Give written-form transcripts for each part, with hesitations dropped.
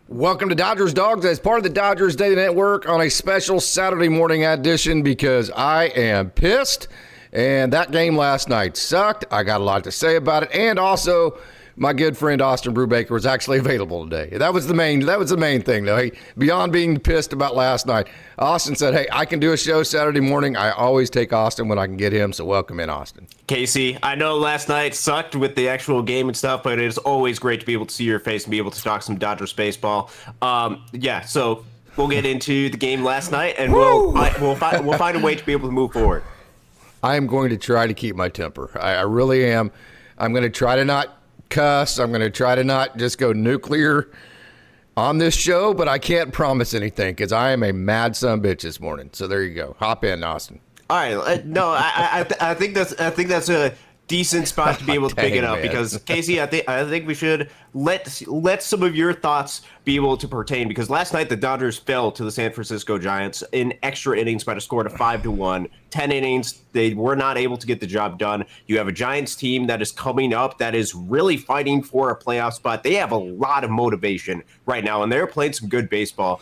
Welcome to Dodgers Dawgs as part of the Dodgers Daily Network on a special Saturday morning edition because I am pissed and that game last night sucked. I got a lot to say about it, and also my good friend Austin Brubaker was actually available today. That was the main thing, though. Hey, beyond being pissed about last night, Austin said, "Hey, I can do a show Saturday morning. I always take Austin when I can get him, so welcome in, Austin." Casey, I know last night sucked with the actual game and stuff, but it is always great to be able to see your face and be able to talk some Dodgers baseball. So we'll get into the game last night, and we'll find a way to be able to move forward. I am going to try to keep my temper. I really am. I'm going to try to not cuss. I'm going to try to not just go nuclear on this show, but I can't promise anything because I am a mad son of a bitch this morning. So there you go. Hop in, Austin. All right. No, I think that's a decent spot to be able to pick it up, because Casey, I think we should let some of your thoughts be able to pertain, because last night the Dodgers fell to the San Francisco Giants in extra innings by the score of 5-1. 10 innings, they were not able to get the job done. You have a Giants team that is coming up that is really fighting for a playoff spot. They have a lot of motivation right now, and they're playing some good baseball.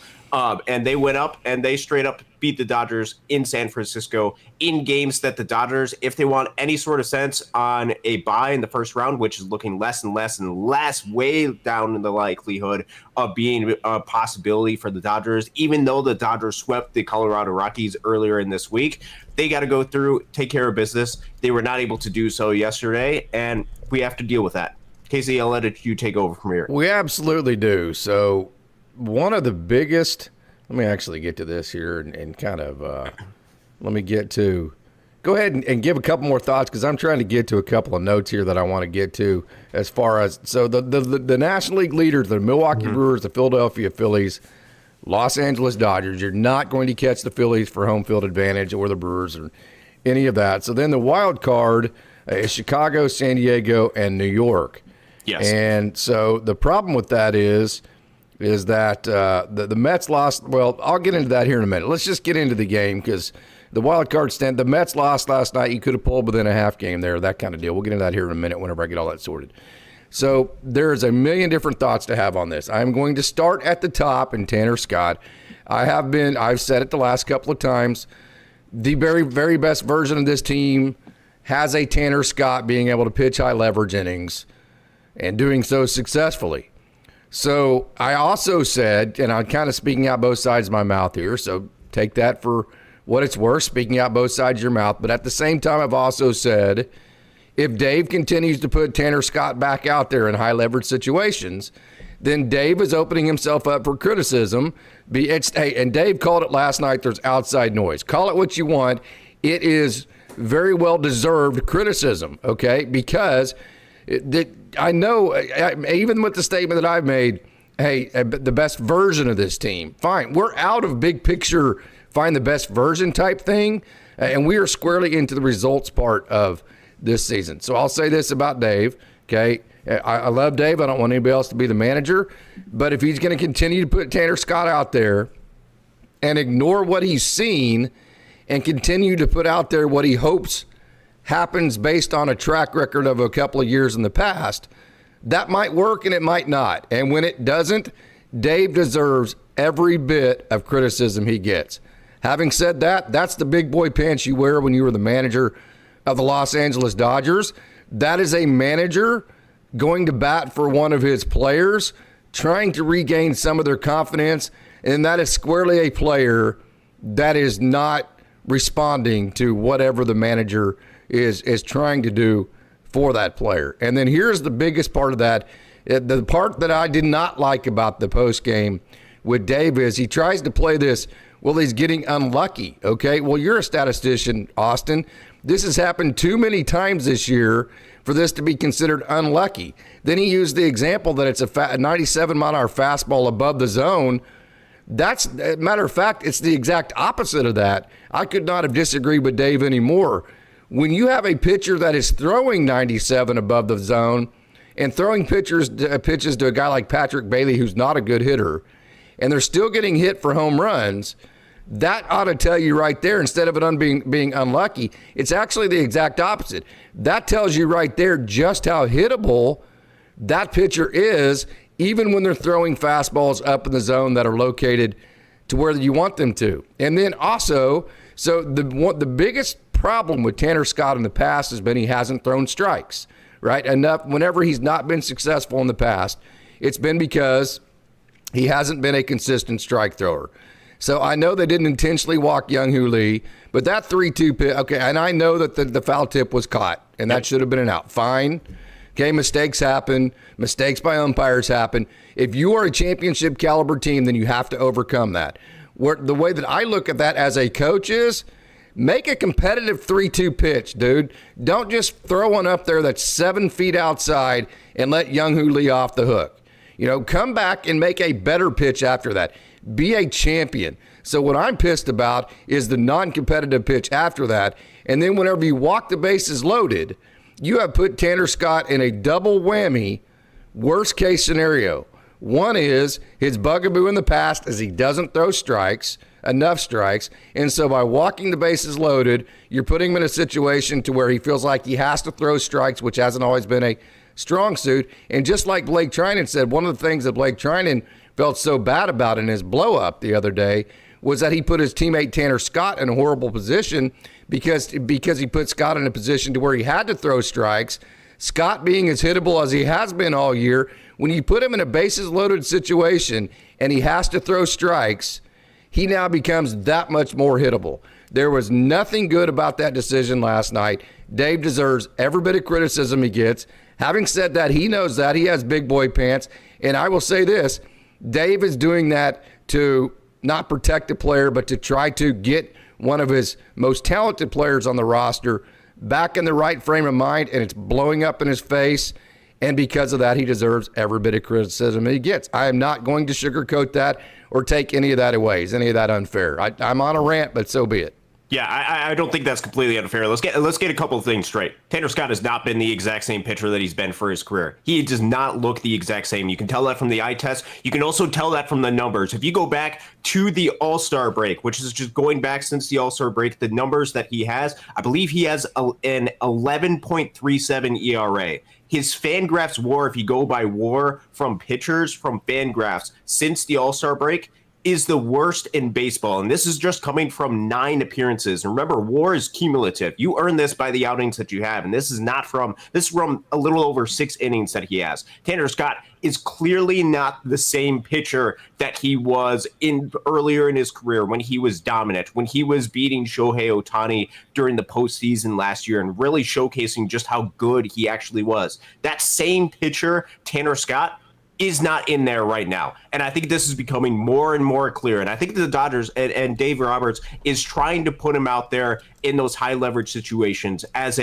And they went up and they straight up beat the Dodgers in San Francisco in games that the Dodgers, if they want any sort of sense on a bye in the first round, which is looking less and less and less, way down in the likelihood of being a possibility for the Dodgers, even though the Dodgers swept the Colorado Rockies earlier in this week, they got to go through, take care of business. They were not able to do so yesterday, and we have to deal with that. Casey, I'll let you take over from here. We absolutely do. So one of the biggest, let me actually get to this here and kind of let me get to, go ahead and give a couple more thoughts, because I'm trying to get to a couple of notes here that I want to get to as far as, so the National League leaders, the Milwaukee Brewers, the Philadelphia Phillies, Los Angeles Dodgers, you're not going to catch the Phillies for home field advantage or the Brewers or any of that. So then the wild card is Chicago, San Diego, and New York. Yes. And so the problem with that is that the Mets lost. Well, I'll get into that here in a minute. Let's just get into the game, because the wild card stand, the Mets lost last night. You could have pulled within a half game there, that kind of deal. We'll get into that here in a minute whenever I get all that sorted. So there's a million different thoughts to have on this. I'm going to start at the top in Tanner Scott. I've said it the last couple of times. The very, very best version of this team has a Tanner Scott being able to pitch high leverage innings and doing so successfully. So I also said, and I'm kind of speaking out both sides of my mouth here, so take that for what it's worth, speaking out both sides of your mouth. But at the same time, I've also said, if Dave continues to put Tanner Scott back out there in high leverage situations, then Dave is opening himself up for criticism. And Dave called it last night, there's outside noise. Call it what you want. It is very well deserved criticism, okay? Because I know, even with the statement that I've made, hey, the best version of this team, fine. We're out of big picture, find the best version type thing, and we are squarely into the results part of this season. So I'll say this about Dave, okay? I love Dave. I don't want anybody else to be the manager. But if he's going to continue to put Tanner Scott out there and ignore what he's seen and continue to put out there what he hopes happens based on a track record of a couple of years in the past, that might work and it might not. And when it doesn't, Dave deserves every bit of criticism he gets. Having said that, that's the big boy pants you wear when you were the manager of the Los Angeles Dodgers. That is a manager going to bat for one of his players, trying to regain some of their confidence, and that is squarely a player that is not responding to whatever the manager is trying to do for that player. And then here's the biggest part of that. The part that I did not like about the post game with Dave is he tries to play this, well, he's getting unlucky. Okay, well, you're a statistician, Austin. This has happened too many times this year for this to be considered unlucky. Then he used the example that it's a 97-mile-an-hour fastball above the zone. That's, matter of fact, it's the exact opposite of that. I could not have disagreed with Dave anymore. When you have a pitcher that is throwing 97 above the zone and throwing pitches to a guy like Patrick Bailey, who's not a good hitter, and they're still getting hit for home runs, that ought to tell you right there, instead of it being unlucky, it's actually the exact opposite. That tells you right there just how hittable that pitcher is, even when they're throwing fastballs up in the zone that are located to where you want them to. And then also, so the biggest problem with Tanner Scott in the past has been he hasn't thrown strikes, right? Enough. Whenever he's not been successful in the past, it's been because he hasn't been a consistent strike thrower. So I know they didn't intentionally walk Young-Hoo Lee, but that 3-2 pitch, okay, and I know that the foul tip was caught, and that should have been an out. Fine. Okay, mistakes happen. Mistakes by umpires happen. If you are a championship caliber team, then you have to overcome that. The way that I look at that as a coach is make a competitive 3-2 pitch, dude. Don't just throw one up there that's 7 feet outside and let Young-Hoo Lee off the hook. You know, come back and make a better pitch after that. Be a champion. So what I'm pissed about is the non-competitive pitch after that. And then whenever you walk the bases loaded, you have put Tanner Scott in a double whammy worst case scenario. One is his bugaboo in the past is he doesn't throw enough strikes. And so by walking the bases loaded, you're putting him in a situation to where he feels like he has to throw strikes, which hasn't always been a strong suit. And just like Blake Trinan said, one of the things that Blake Trinan felt so bad about in his blow up the other day was that he put his teammate Tanner Scott in a horrible position because he put Scott in a position to where he had to throw strikes. Scott being as hittable as he has been all year, when you put him in a bases loaded situation and he has to throw strikes, he now becomes that much more hittable. There was nothing good about that decision last night. Dave deserves every bit of criticism he gets. Having said that, he knows that. He has big boy pants. And I will say this, Dave is doing that to not protect the player, but to try to get one of his most talented players on the roster back in the right frame of mind, and it's blowing up in his face. And because of that, he deserves every bit of criticism he gets. I am not going to sugarcoat that or take any of that away. Is any of that unfair? I'm on a rant, but so be it. Yeah, I don't think that's completely unfair. Let's get a couple of things straight. Tanner Scott has not been the exact same pitcher that he's been for his career. He does not look the exact same. You can tell that from the eye test. You can also tell that from the numbers. If you go back to the All-Star break, which is just going back since the All-Star break, the numbers that he has, I believe he has an 11.37 ERA. His Fangraphs WAR, if you go by WAR from pitchers from Fangraphs since the All-Star break, is the worst in baseball. And this is just coming from 9 appearances. And remember, WAR is cumulative. You earn this by the outings that you have. And this is from a little over 6 innings that he has. Tanner Scott is clearly not the same pitcher that he was earlier in his career when he was dominant, when he was beating Shohei Ohtani during the postseason last year and really showcasing just how good he actually was. That same pitcher, Tanner Scott, is not in there right now. And I think this is becoming more and more clear. And I think the Dodgers and Dave Roberts is trying to put him out there in those high leverage situations as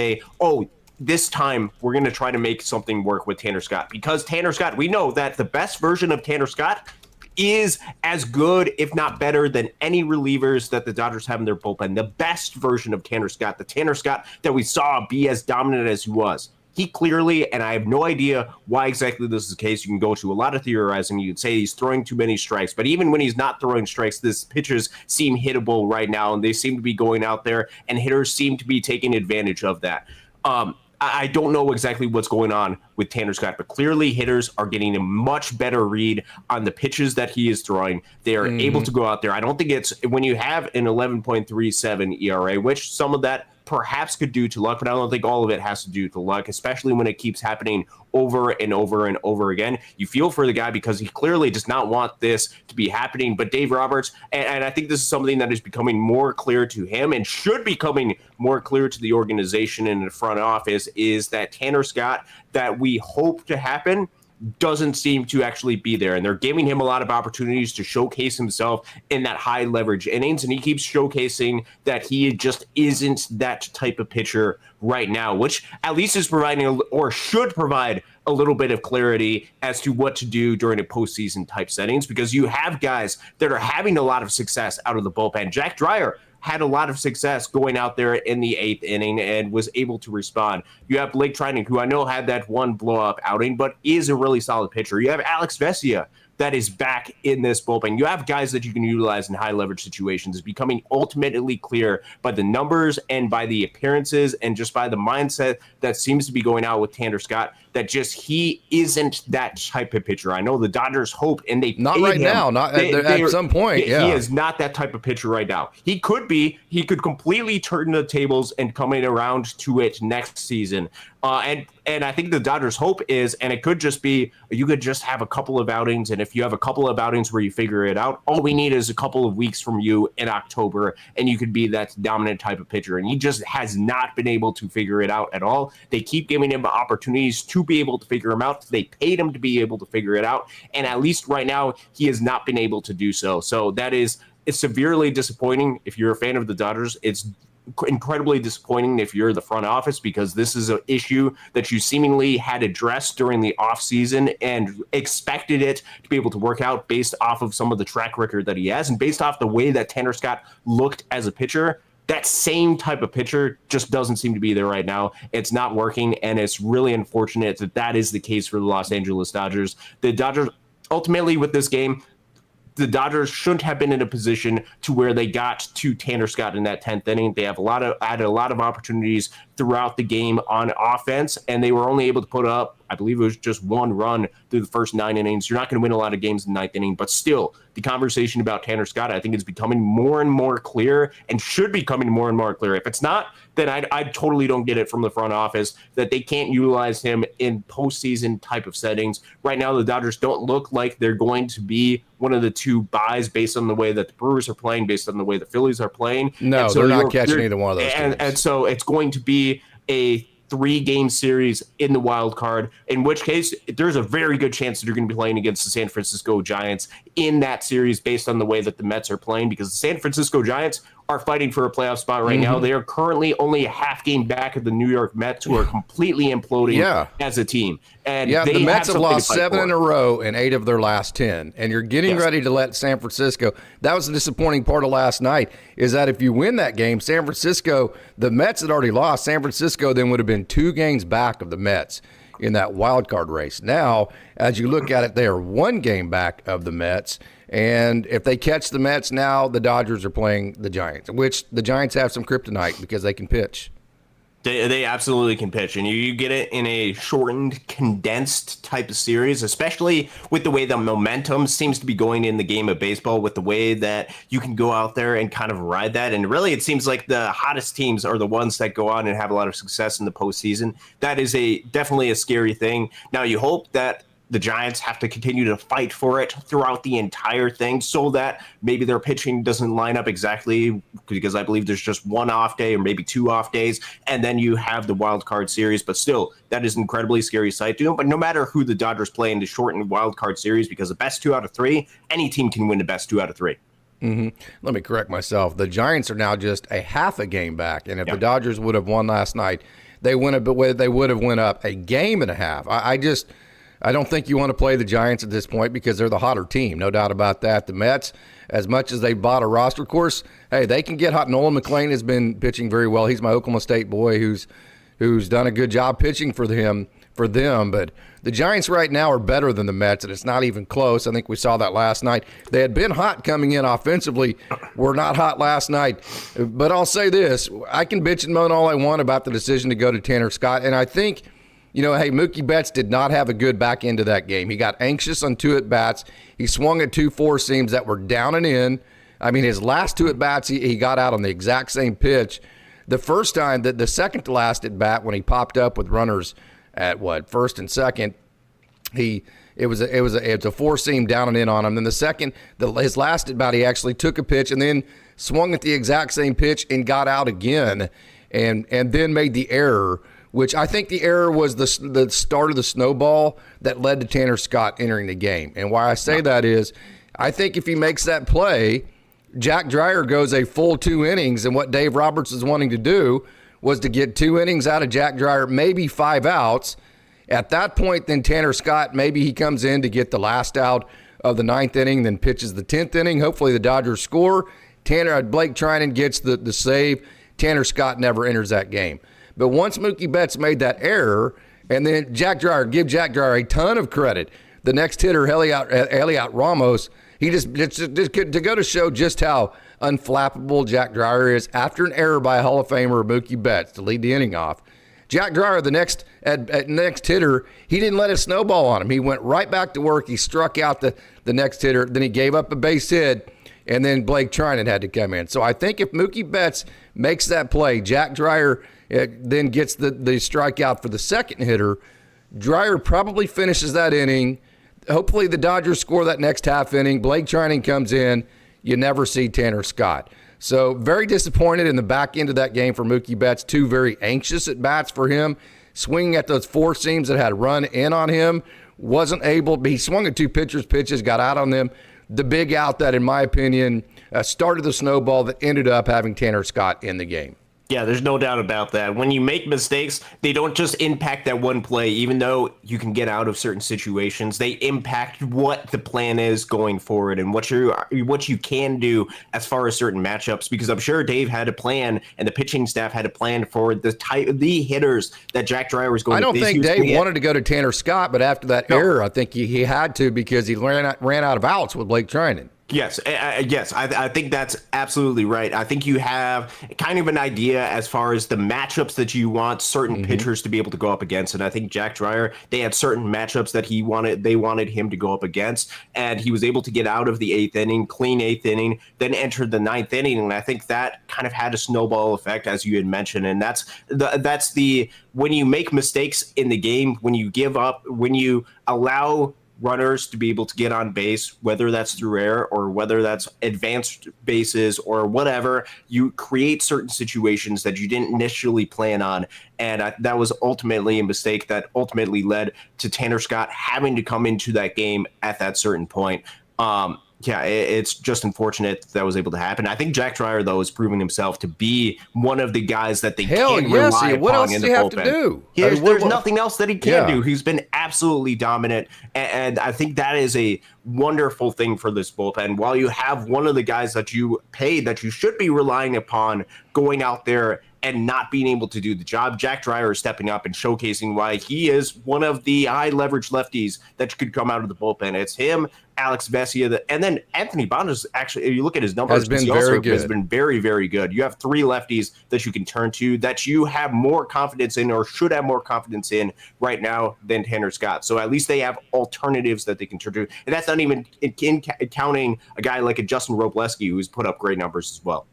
this time we're going to try to make something work with Tanner Scott. Because Tanner Scott, we know that the best version of Tanner Scott is as good, if not better, than any relievers that the Dodgers have in their bullpen. The best version of Tanner Scott, the Tanner Scott that we saw be as dominant as he was. He clearly, and I have no idea why exactly this is the case. You can go to a lot of theorizing. You can say he's throwing too many strikes, but even when he's not throwing strikes, this pitchers seem hittable right now, and they seem to be going out there, and hitters seem to be taking advantage of that. I don't know exactly what's going on with Tanner Scott, but clearly hitters are getting a much better read on the pitches that he is throwing. They are able to go out there. I don't think it's when you have an 11.37 ERA, which some of that perhaps could do to luck, but I don't think all of it has to do to luck, especially when it keeps happening over and over and over again. You feel for the guy because he clearly does not want this to be happening. But Dave Roberts, and I think this is something that is becoming more clear to him and should be becoming more clear to the organization and the front office, is that Tanner Scott that we hope to happen doesn't seem to actually be there. And they're giving him a lot of opportunities to showcase himself in that high leverage innings. And he keeps showcasing that he just isn't that type of pitcher right now, which at least is providing or should provide a little bit of clarity as to what to do during a postseason type settings, because you have guys that are having a lot of success out of the bullpen. Jack Dreyer had a lot of success going out there in the 8th inning and was able to respond. You have Blake Trinan, who I know had that one blow-up outing, but is a really solid pitcher. You have Alex Vesia that is back in this bullpen. You have guys that you can utilize in high leverage situations. It's becoming ultimately clear by the numbers and by the appearances and just by the mindset that seems to be going out with Tanner Scott that just he isn't that type of pitcher. I know the Dodgers hope and they not right him. now, not at some point. Yeah, he is not that type of pitcher right now. He could be. He could completely turn the tables and coming around to it next season. And I think the Dodgers' hope is, and it could just be, you could just have a couple of outings, and if you have a couple of outings where you figure it out, all we need is a couple of weeks from you in October, and you could be that dominant type of pitcher. And he just has not been able to figure it out at all. They keep giving him opportunities to be able to figure him out. They paid him to be able to figure it out, and at least right now, he has not been able to do so. So it's severely disappointing. If you're a fan of the Dodgers, it's incredibly disappointing if you're the front office, because this is an issue that you seemingly had addressed during the offseason and expected it to be able to work out based off of some of the track record that he has and based off the way that Tanner Scott looked as a pitcher. That same type of pitcher just doesn't seem to be there right now. It's not working, and it's really unfortunate that is the case for the Los Angeles Dodgers. The Dodgers, ultimately with this game, the Dodgers shouldn't have been in a position to where they got to Tanner Scott in that 10th inning. They have added a lot of opportunities throughout the game on offense, and they were only able to put up, I believe it was just one run through the first 9 innings. You're not going to win a lot of games in the 9th inning, but still, the conversation about Tanner Scott, I think, is becoming more and more clear and should be coming more and more clear. If it's not, then I totally don't get it from the front office that they can't utilize him in postseason type of settings. Right now, the Dodgers don't look like they're going to be one of the two buys based on the way that the Brewers are playing, based on the way the Phillies are playing. No, so they're not catching either one of those teams. And so it's going to be a 3-game series in the wild card, in which case there's a very good chance that you're going to be playing against the San Francisco Giants in that series based on the way that the Mets are playing, because the San Francisco Giants are fighting for a playoff spot right now. They are currently only a half game back of the New York Mets, who are completely imploding as a team. And the Mets have lost 7 in a row in 8 of their last 10. And you're getting ready to let San Francisco. That was the disappointing part of last night, is that if you win that game, San Francisco, the Mets had already lost. San Francisco then would have been 2 games back of the Mets in that wild card race. Now, as you look at it, they are 1 game back of the Mets. And if they catch the Mets now, the Dodgers are playing the Giants, which the Giants have some kryptonite because they can pitch. They absolutely can pitch, and you get it in a shortened, condensed type of series, especially with the way the momentum seems to be going in the game of baseball, with the way that you can go out there and kind of ride that. And really, it seems like the hottest teams are the ones that go on and have a lot of success in the postseason. That is definitely a scary thing. Now, you hope that the Giants have to continue to fight for it throughout the entire thing so that maybe their pitching doesn't line up exactly, because I believe there's just 1 off day or maybe 2 off days, and then you have the wild card series. But still, that is an incredibly scary sight to them. But no matter who the Dodgers play in the shortened wild card series, because the best 2 out of 3, any team can win the best 2 out of 3. Let me correct myself. The Giants are now just a half a game back, and if the Dodgers would have won last night, they would have went up a game and a half. I don't think you want to play the Giants at this point because they're the hotter team, no doubt about that. The Mets, as much as they bought a roster, of course, hey, they can get hot. Nolan McLean has been pitching very well. He's my Oklahoma State boy who's done a good job pitching for them. But the Giants right now are better than the Mets, and it's not even close. I think we saw that last night. They had been hot coming in offensively. Were not hot last night. But I'll say this. I can bitch and moan all I want about the decision to go to Tanner Scott, and I think – hey, Mookie Betts did not have a good back end of that game. He got anxious on 2 at-bats. He swung at 2 4-seams that were down and in. I mean, his last 2 at-bats, he got out on the exact same pitch. The first time, the second to last at-bat, when he popped up with runners at, first and second, it was a 4-seam down and in on him. Then the second, his last at-bat, he actually took a pitch and then swung at the exact same pitch and got out again and then made the error, which I think the error was the start of the snowball that led to Tanner Scott entering the game. And why I say that is I think if he makes that play, Jack Dreyer goes a full 2 innings, and what Dave Roberts is wanting to do was to get 2 innings out of Jack Dreyer, maybe 5 outs. At that point, then Tanner Scott, maybe he comes in to get the last out of the 9th inning, then pitches the 10th inning. Hopefully the Dodgers score. Blake Trinan gets the save. Tanner Scott never enters that game. But once Mookie Betts made that error, and then give Jack Dreyer a ton of credit. the next hitter, Heliot Ramos, he just to go to show just how unflappable Jack Dreyer is after an error by a Hall of Famer, Mookie Betts, to lead the inning off. Jack Dreyer, the next hitter, he didn't let it snowball on him. He went right back to work. He struck out the next hitter. Then he gave up a base hit, and then Blake Trinan had to come in. So I think if Mookie Betts makes that play, Jack Dreyer then gets the strikeout for the second hitter. Dreyer probably finishes that inning. Hopefully the Dodgers score that next half inning. Blake Trinan comes in. You never see Tanner Scott. So very disappointed in the back end of that game for Mookie Betts. Two very anxious at bats for him. Swinging at those four seams that had run in on him. Wasn't able. He swung at two pitches, got out on them. The big out that, in my opinion, started the snowball that ended up having Tanner Scott in the game. Yeah, there's no doubt about that. When you make mistakes, they don't just impact that one play. Even though you can get out of certain situations, they impact what the plan is going forward and what you can do as far as certain matchups. Because I'm sure Dave had a plan and the pitching staff had a plan for the hitters that Jack Dreyer was going to face. I don't think Dave wanted to go to Tanner Scott, but after that error, I think he had to because he ran out of outs with Blake Trinan. Yes, I think that's absolutely right. I think you have kind of an idea as far as the matchups that you want certain pitchers to be able to go up against. And I think Jack Dreyer, they had certain matchups that they wanted him to go up against. And he was able to get out of the eighth inning, clean eighth inning, then entered the ninth inning. And I think that kind of had a snowball effect, as you had mentioned. And that's when you make mistakes in the game, when you give up, when you allow runners to be able to get on base, whether that's through air or whether that's advanced bases or whatever, you create certain situations that you didn't initially plan on. And that was ultimately a mistake that ultimately led to Tanner Scott having to come into that game at that certain point. Yeah, it's just unfortunate that was able to happen. I think Jack Dreyer, though, is proving himself to be one of the guys that they can rely upon in the bullpen. Have to do? There's nothing else that he can do. He's been absolutely dominant, and I think that is a wonderful thing for this bullpen. While you have one of the guys that you paid that you should be relying upon going out there and not being able to do the job, Jack Dreyer is stepping up and showcasing why he is one of the high leverage lefties that could come out of the bullpen. It's him, Alex Vesia, and then Anthony Bonds. Actually, if you look at his numbers, has been very, very good. You have three lefties that you can turn to that you have more confidence in, or should have more confidence in right now than Tanner Scott. So at least they have alternatives that they can turn to, and that's not even counting a guy like a Justin Robleski, who's put up great numbers as well.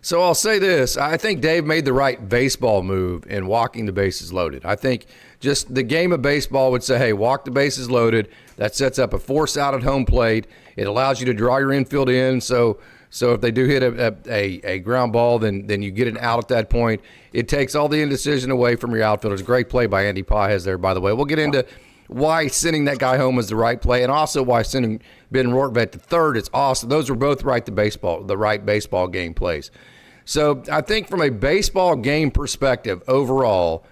So I'll say this. I think Dave made the right baseball move in walking the bases loaded. I think just the game of baseball would say, hey, walk the bases loaded. That sets up a force out at home plate. It allows you to draw your infield in. So if they do hit a ground ball, then you get an out at that point. It takes all the indecision away from your outfielders. Great play by Andy Pages there, by the way. We'll get into why sending that guy home was the right play, and also why sending Ben Rortvedt to third is awesome. Those were both the right baseball game plays. So I think from a baseball game perspective overall,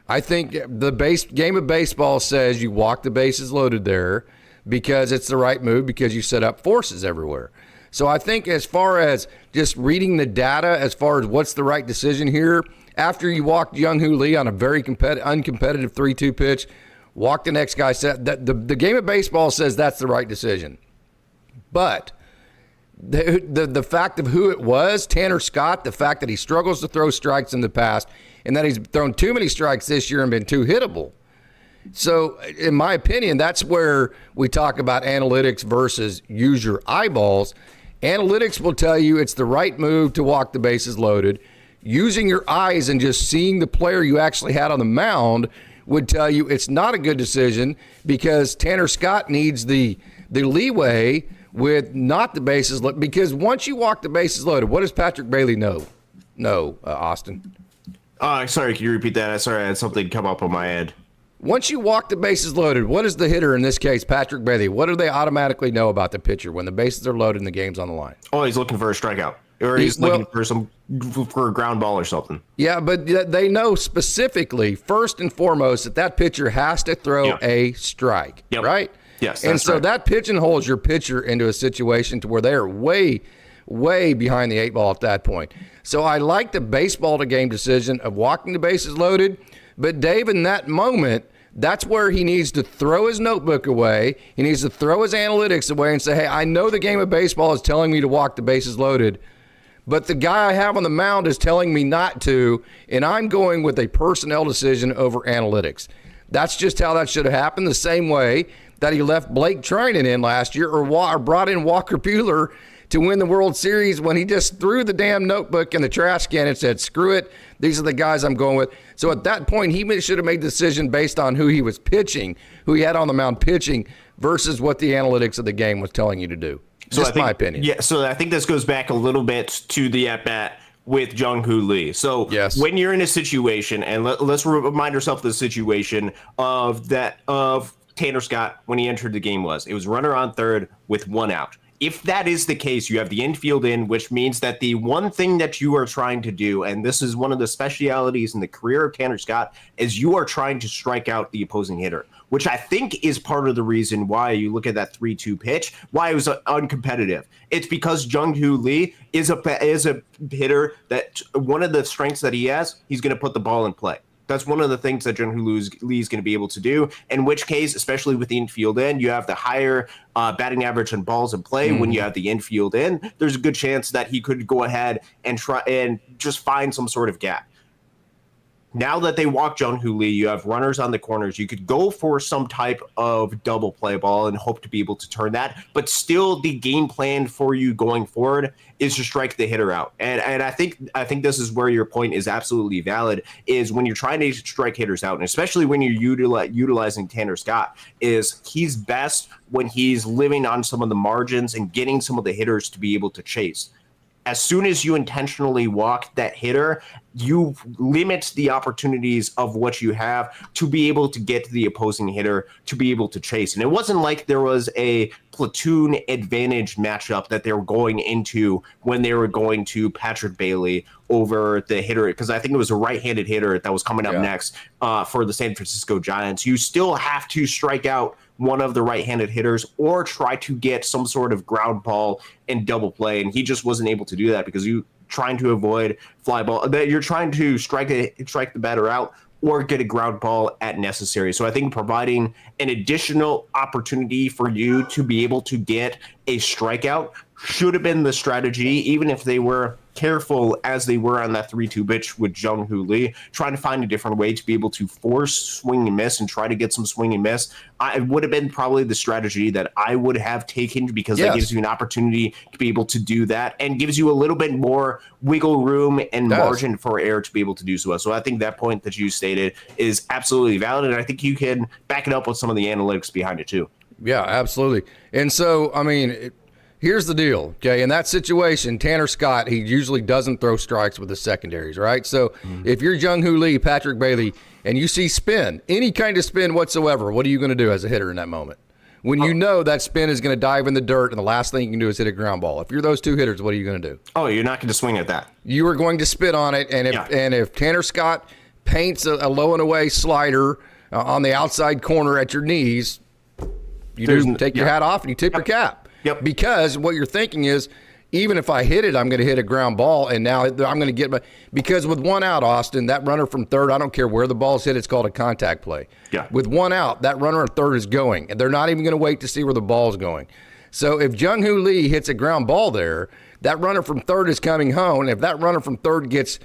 I think the game of baseball says you walk the bases loaded there because it's the right move, because you set up forces everywhere. So I think as far as just reading the data, as far as what's the right decision here, after you walked Young-Hoo Lee on a very uncompetitive 3-2 pitch, walk the next guy. The game of baseball says that's the right decision. But the fact of who it was, Tanner Scott, the fact that he struggles to throw strikes in the past and that he's thrown too many strikes this year and been too hittable. So in my opinion, that's where we talk about analytics versus use your eyeballs. Analytics will tell you it's the right move to walk the bases loaded. Using your eyes and just seeing the player you actually had on the mound would tell you it's not a good decision, because Tanner Scott needs the leeway with not the bases loaded. Because once you walk the bases loaded, what does Patrick Bailey know? Austin. Sorry, can you repeat that? Sorry, I had something come up on my head. Once you walk the bases loaded, what is the hitter, in this case, Patrick Bailey, what do they automatically know about the pitcher when the bases are loaded and the game's on the line? Oh, he's looking for a strikeout. Or he's looking for a ground ball or something. Yeah, but they know specifically, first and foremost, that pitcher has to throw a strike, right? Yes, and so that pigeonholes your pitcher into a situation to where they are way, way behind the eight ball at that point. So I like the baseball to game decision of walking the bases loaded. But Dave, in that moment, That's where he needs to throw his notebook away. He needs to throw his analytics away and say, hey, I know the game of baseball is telling me to walk the bases loaded, but the guy I have on the mound is telling me not to, and I'm going with a personnel decision over analytics. That's just how that should have happened, the same way that he left Blake Trinan in last year or brought in Walker Buehler to win the World Series when he just threw the damn notebook in the trash can and said, screw it, these are the guys I'm going with. So at that point, he should have made the decision based on who he was pitching, who he had on the mound pitching, versus what the analytics of the game was telling you to do. So Just my opinion. Yeah, so I think this goes back a little bit to the at-bat with Jung-Hoo Lee. So when you're in a situation, and let's remind ourselves of the situation of Tanner Scott when he entered the game it was runner on third with one out. If that is the case, you have the infield in, which means that the one thing that you are trying to do, and this is one of the specialities in the career of Tanner Scott, is you are trying to strike out the opposing hitter, which I think is part of the reason why you look at that 3-2 pitch, why it was uncompetitive. It's because Jung-Hoo Lee is a hitter that one of the strengths that he has, he's going to put the ball in play. That's one of the things that Jung-Hoo Lee is going to be able to do, in which case, especially with the infield in, you have the higher batting average on balls in play. When you have the infield in, there's a good chance that he could go ahead and try and just find some sort of gap. Now that they walk Jung-Hoo Lee, you have runners on the corners. You could go for some type of double play ball and hope to be able to turn that. But still, the game plan for you going forward is to strike the hitter out. And I think this is where your point is absolutely valid, is when you're trying to strike hitters out, and especially when you're utilizing Tanner Scott, is he's best when he's living on some of the margins and getting some of the hitters to be able to chase. As soon as you intentionally walk that hitter, you limit the opportunities of what you have to be able to get to the opposing hitter, to be able to chase. And it wasn't like there was a platoon advantage matchup that they were going into when they were going to Patrick Bailey over the hitter, because I think it was a right-handed hitter that was coming up next for the San Francisco Giants. You still have to strike out one of the right-handed hitters or try to get some sort of ground ball and double play, and he just wasn't able to do that because you trying to avoid fly ball, that you're trying to strike the batter out or get a ground ball at necessary. So I think providing an additional opportunity for you to be able to get a strikeout should have been the strategy, even if they were careful as they were on that 3-2 pitch with Jung-Hoo Lee, trying to find a different way to be able to force swing and miss and try to get some swing and miss. It would have been probably the strategy that I would have taken, because that gives you an opportunity to be able to do that and gives you a little bit more wiggle room and margin for error to be able to do so. So I think that point that you stated is absolutely valid, and I think you can back it up with some of the analytics behind it too. Yeah, absolutely. And so, I mean, here's the deal, okay? In that situation, Tanner Scott, he usually doesn't throw strikes with the secondaries, right? So if you're Jung-Hoo Lee, Patrick Bailey, and you see spin, any kind of spin whatsoever, what are you going to do as a hitter in that moment? When you know that spin is going to dive in the dirt and the last thing you can do is hit a ground ball. If you're those two hitters, what are you going to do? Oh, you're not going to swing at that. You are going to spit on it, and if Tanner Scott paints a low and away slider on the outside corner at your knees, you take your hat off and you tip your cap. Yep. Because what you're thinking is, even if I hit it, I'm going to hit a ground ball, and now I'm going to get because with one out, Austin, that runner from third, I don't care where the ball's hit, it's called a contact play. Yeah. With one out, that runner at third is going, and they're not even going to wait to see where the ball's going. So if Jung-Hoo Lee hits a ground ball there, that runner from third is coming home, and if that runner from third gets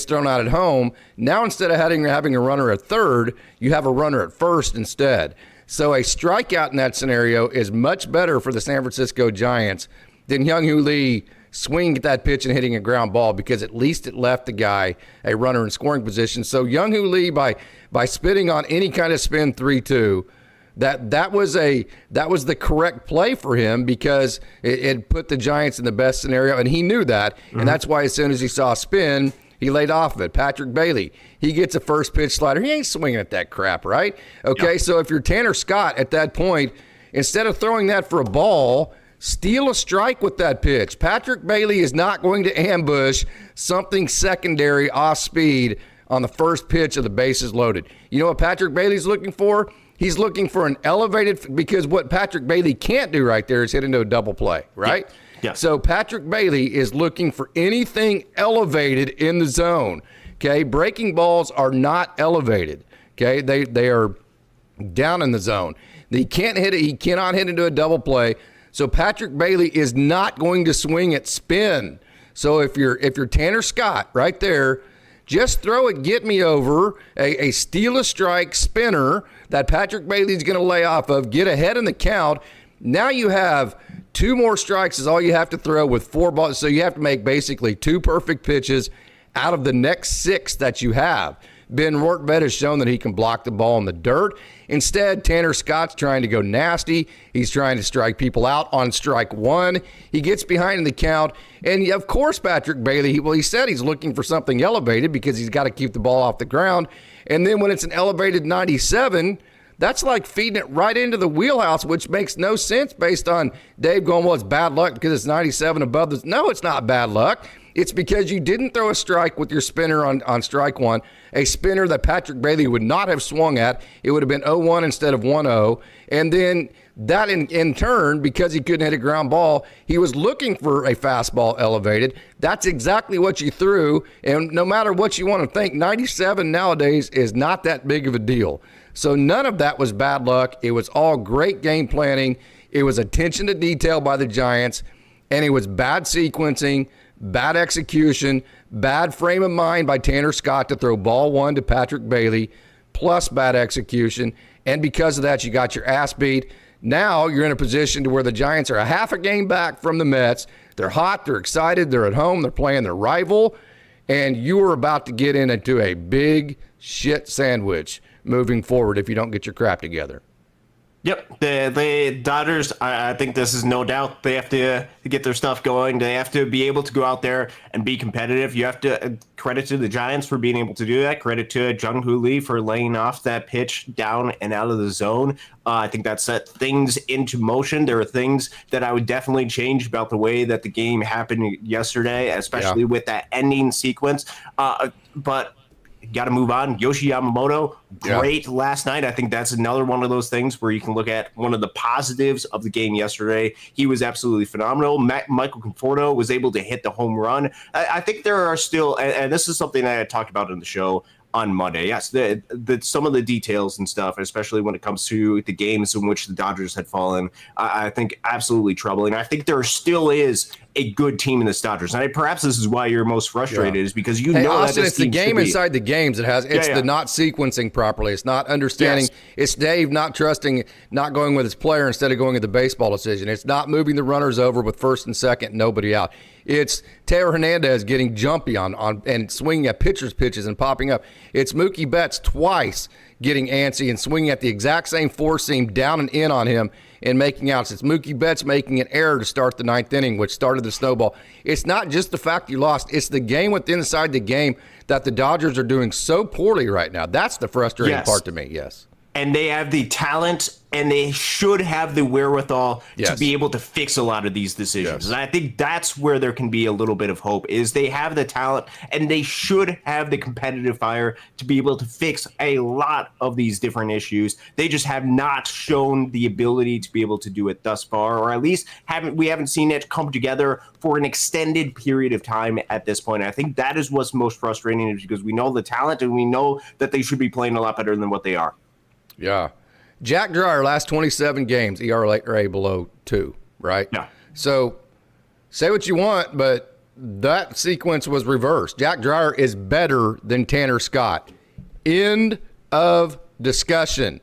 thrown out at home, now instead of having a runner at third, you have a runner at first instead. So a strikeout in that scenario is much better for the San Francisco Giants than Jung-Hoo Lee swinging at that pitch and hitting a ground ball, because at least it left the guy a runner in scoring position. So Jung-Hoo Lee, by spitting on any kind of spin 3-2, that was the correct play for him, because it put the Giants in the best scenario, and he knew that, and that's why as soon as he saw spin, he laid off of it. Patrick Bailey, he gets a first pitch slider. He ain't swinging at that crap, right? Okay, so if you're Tanner Scott at that point, instead of throwing that for a ball, steal a strike with that pitch. Patrick Bailey is not going to ambush something secondary off speed on the first pitch of the bases loaded. You know what Patrick Bailey's looking for? He's looking for an elevated, because what Patrick Bailey can't do right there is hit into a double play, right? Yeah. So Patrick Bailey is looking for anything elevated in the zone. Okay, breaking balls are not elevated. Okay, they are down in the zone. He can't hit it. He cannot hit into a double play. So Patrick Bailey is not going to swing at spin. So if you're Tanner Scott right there, just throw it, get me over, a steal a strike spinner that Patrick Bailey's going to lay off of, get ahead in the count. Now you have 2 more strikes is all you have to throw with 4 balls. So you have to make basically 2 perfect pitches out of the next 6 that you have. Ben Rortvedt has shown that he can block the ball in the dirt. Instead, Tanner Scott's trying to go nasty. He's trying to strike people out on strike 1. He gets behind in the count. And, of course, Patrick Bailey, he said he's looking for something elevated because he's got to keep the ball off the ground. And then when it's an elevated 97, that's like feeding it right into the wheelhouse, which makes no sense based on Dave going, well, it's bad luck because it's 97 above this. No, it's not bad luck. It's because you didn't throw a strike with your spinner on strike 1, a spinner that Patrick Bailey would not have swung at. It would have been 0-1 instead of 1-0. And then that in turn, because he couldn't hit a ground ball, he was looking for a fastball elevated. That's exactly what you threw. And no matter what you want to think, 97 nowadays is not that big of a deal. So none of that was bad luck. It was all great game planning. It was attention to detail by the Giants, and it was bad sequencing, bad execution, bad frame of mind by Tanner Scott to throw ball 1 to Patrick Bailey, plus bad execution. And because of that, you got your ass beat. Now you're in a position to where the Giants are a half a game back from the Mets. They're hot, they're excited, they're at home, they're playing their rival, and you are about to get into a big shit sandwich moving forward if you don't get your crap together. Yep, the Dodgers, I think this is no doubt. They have to get their stuff going. They have to be able to go out there and be competitive. You have to credit to the Giants for being able to do that. Credit to Jung-Hoo Lee for laying off that pitch down and out of the zone. I think that set things into motion. There are things that I would definitely change about the way that the game happened yesterday, especially with that ending sequence. But got to move on. Yoshi Yamamoto, great last night. I think that's another one of those things where you can look at one of the positives of the game yesterday. He was absolutely phenomenal. Michael Conforto was able to hit the home run. I think there are still, and this is something that I talked about in the show on Monday. Yes, some of the details and stuff, especially when it comes to the games in which the Dodgers had fallen, I think absolutely troubling. I think there still is a good team in the Dodgers. And perhaps this is why you're most frustrated is because you know Austin, that it's the game inside the games. It's the not sequencing properly. It's not understanding. Yes. It's Dave not trusting, not going with his player instead of going with the baseball decision. It's not moving the runners over with first and second, nobody out. It's Taylor Hernandez getting jumpy on and swinging at pitchers' pitches and popping up. It's Mookie Betts twice getting antsy and swinging at the exact same four seam down and in on him and making outs. It's Mookie Betts making an error to start the ninth inning, which started the snowball. It's not just the fact you lost. It's the game within inside the game that the Dodgers are doing so poorly right now. That's the frustrating part to me, yes. And they have the talent, and they should have the wherewithal to be able to fix a lot of these decisions. And I think that's where there can be a little bit of hope, is they have the talent, and they should have the competitive fire to be able to fix a lot of these different issues. They just have not shown the ability to be able to do it thus far, or at least we haven't seen it come together for an extended period of time at this point. I think that is what's most frustrating, is because we know the talent, and we know that they should be playing a lot better than what they are. Yeah. Jack Dreyer, last 27 games, ERA below 2, right? Yeah. So say what you want, but that sequence was reversed. Jack Dreyer is better than Tanner Scott. End of discussion.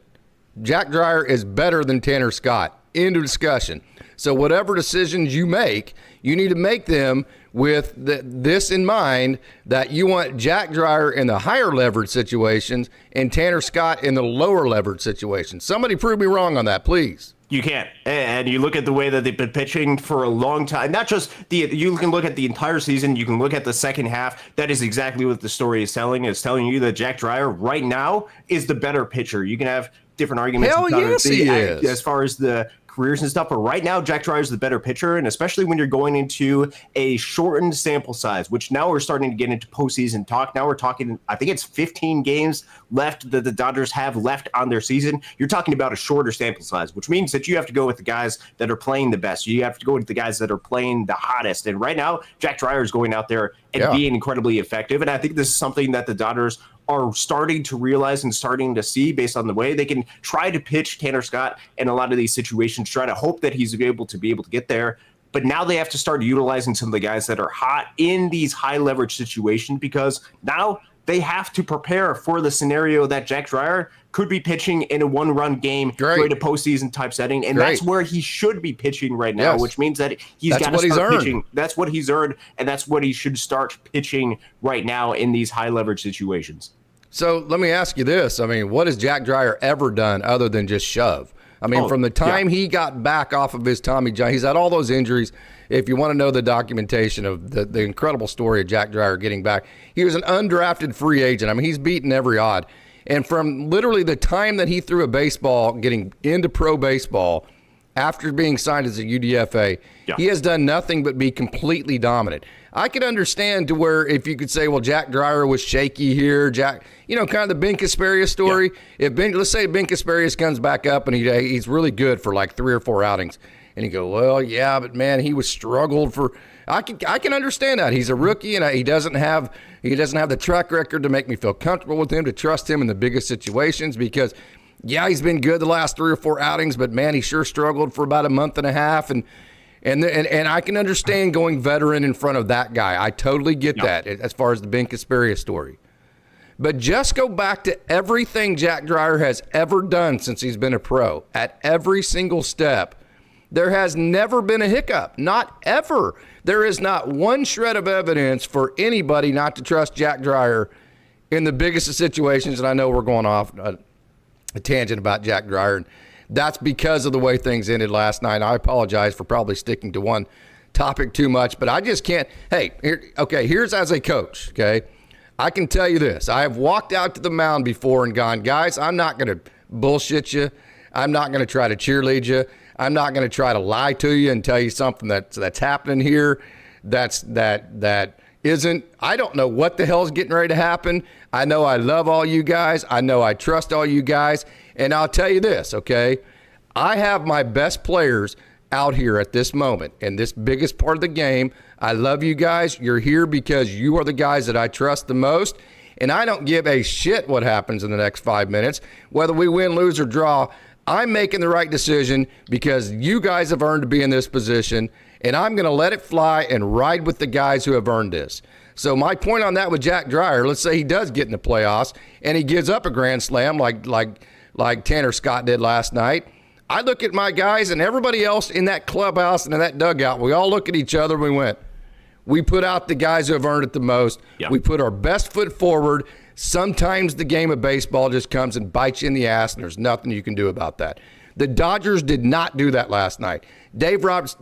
Jack Dreyer is better than Tanner Scott. End of discussion. So whatever decisions you make, you need to make them with this in mind, that you want Jack Dreyer in the higher leverage situations and Tanner Scott in the lower leverage situations. Somebody prove me wrong on that, please. You can't. And you look at the way that they've been pitching for a long time. Not just you can look at the entire season. You can look at the second half. That is exactly what the story is telling. It's telling you that Jack Dreyer right now is the better pitcher. You can have different arguments. Hell yes, he is. As far as the careers and stuff, but right now Jack Dreyer is the better pitcher, and especially when you're going into a shortened sample size, which now we're starting to get into postseason talk. Now we're talking, I think it's 15 games left that the Dodgers have left on their season. You're talking about a shorter sample size, which means that you have to go with the guys that are playing the best. You have to go with the guys that are playing the hottest. And right now, Jack Dreyer is going out there and being incredibly effective. And I think this is something that the Dodgers are starting to realize and starting to see based on the way they can try to pitch Tanner Scott in a lot of these situations, try to hope that he's able to get there. But now they have to start utilizing some of the guys that are hot in these high leverage situations, because now they have to prepare for the scenario that Jack Dreyer could be pitching in a one-run game during a postseason type setting. And that's where he should be pitching right now, which means that he's got to start pitching. That's what he's earned, and that's what he should start pitching right now in these high leverage situations. So let me ask you this. I mean, what has Jack Dreyer ever done other than just shove? I mean, from the time he got back off of his Tommy John, he's had all those injuries. If you want to know the documentation of the incredible story of Jack Dreyer getting back, he was an undrafted free agent. I mean, he's beaten every odd. And from literally the time that he threw a baseball, getting into pro baseball, after being signed as a UDFA, he has done nothing but be completely dominant. I could understand to where if you could say, well, Jack Dreyer was shaky here, kind of the Ben Kasparius story. Let's say Ben Kasparius comes back up and he's really good for like 3 or 4 outings, and you go, well, yeah, but man, he was struggled for. I can understand that. He's a rookie, and he doesn't have the track record to make me feel comfortable with him, to trust him in the biggest situations, because he's been good the last 3 or 4 outings, but man, he sure struggled for about a month and a half, and I can understand going veteran in front of that guy. I totally get that as far as the Ben Kasparius story. But just go back to everything Jack Dreyer has ever done since he's been a pro. At every single step, there has never been a hiccup. Not ever. There is not one shred of evidence for anybody not to trust Jack Dreyer in the biggest of situations. And I know we're going off a tangent about Jack Dreyer, and that's because of the way things ended last night. I apologize for probably sticking to one topic too much, but I just can't. Hey, here's as a coach, okay? I can tell you this. I have walked out to the mound before and gone, guys, I'm not going to bullshit you. I'm not going to try to cheerlead you. I'm not going to try to lie to you and tell you something that's happening here that isn't. I don't know what the hell's getting ready to happen. I know I love all you guys. I know I trust all you guys. And I'll tell you this, okay? I have my best players out here at this moment in this biggest part of the game. I love you guys. You're here because you are the guys that I trust the most. And I don't give a shit what happens in the next 5 minutes, whether we win, lose, or draw. I'm making the right decision because you guys have earned to be in this position, and I'm going to let it fly and ride with the guys who have earned this. So my point on that with Jack Dreyer, let's say he does get in the playoffs and he gives up a grand slam like Tanner Scott did last night. I look at my guys and everybody else in that clubhouse and in that dugout. We all look at each other and we went, we put out the guys who have earned it the most. Yep. We put our best foot forward. Sometimes the game of baseball just comes and bites you in the ass, and there's nothing you can do about that. The Dodgers did not do that last night. Dave Roberts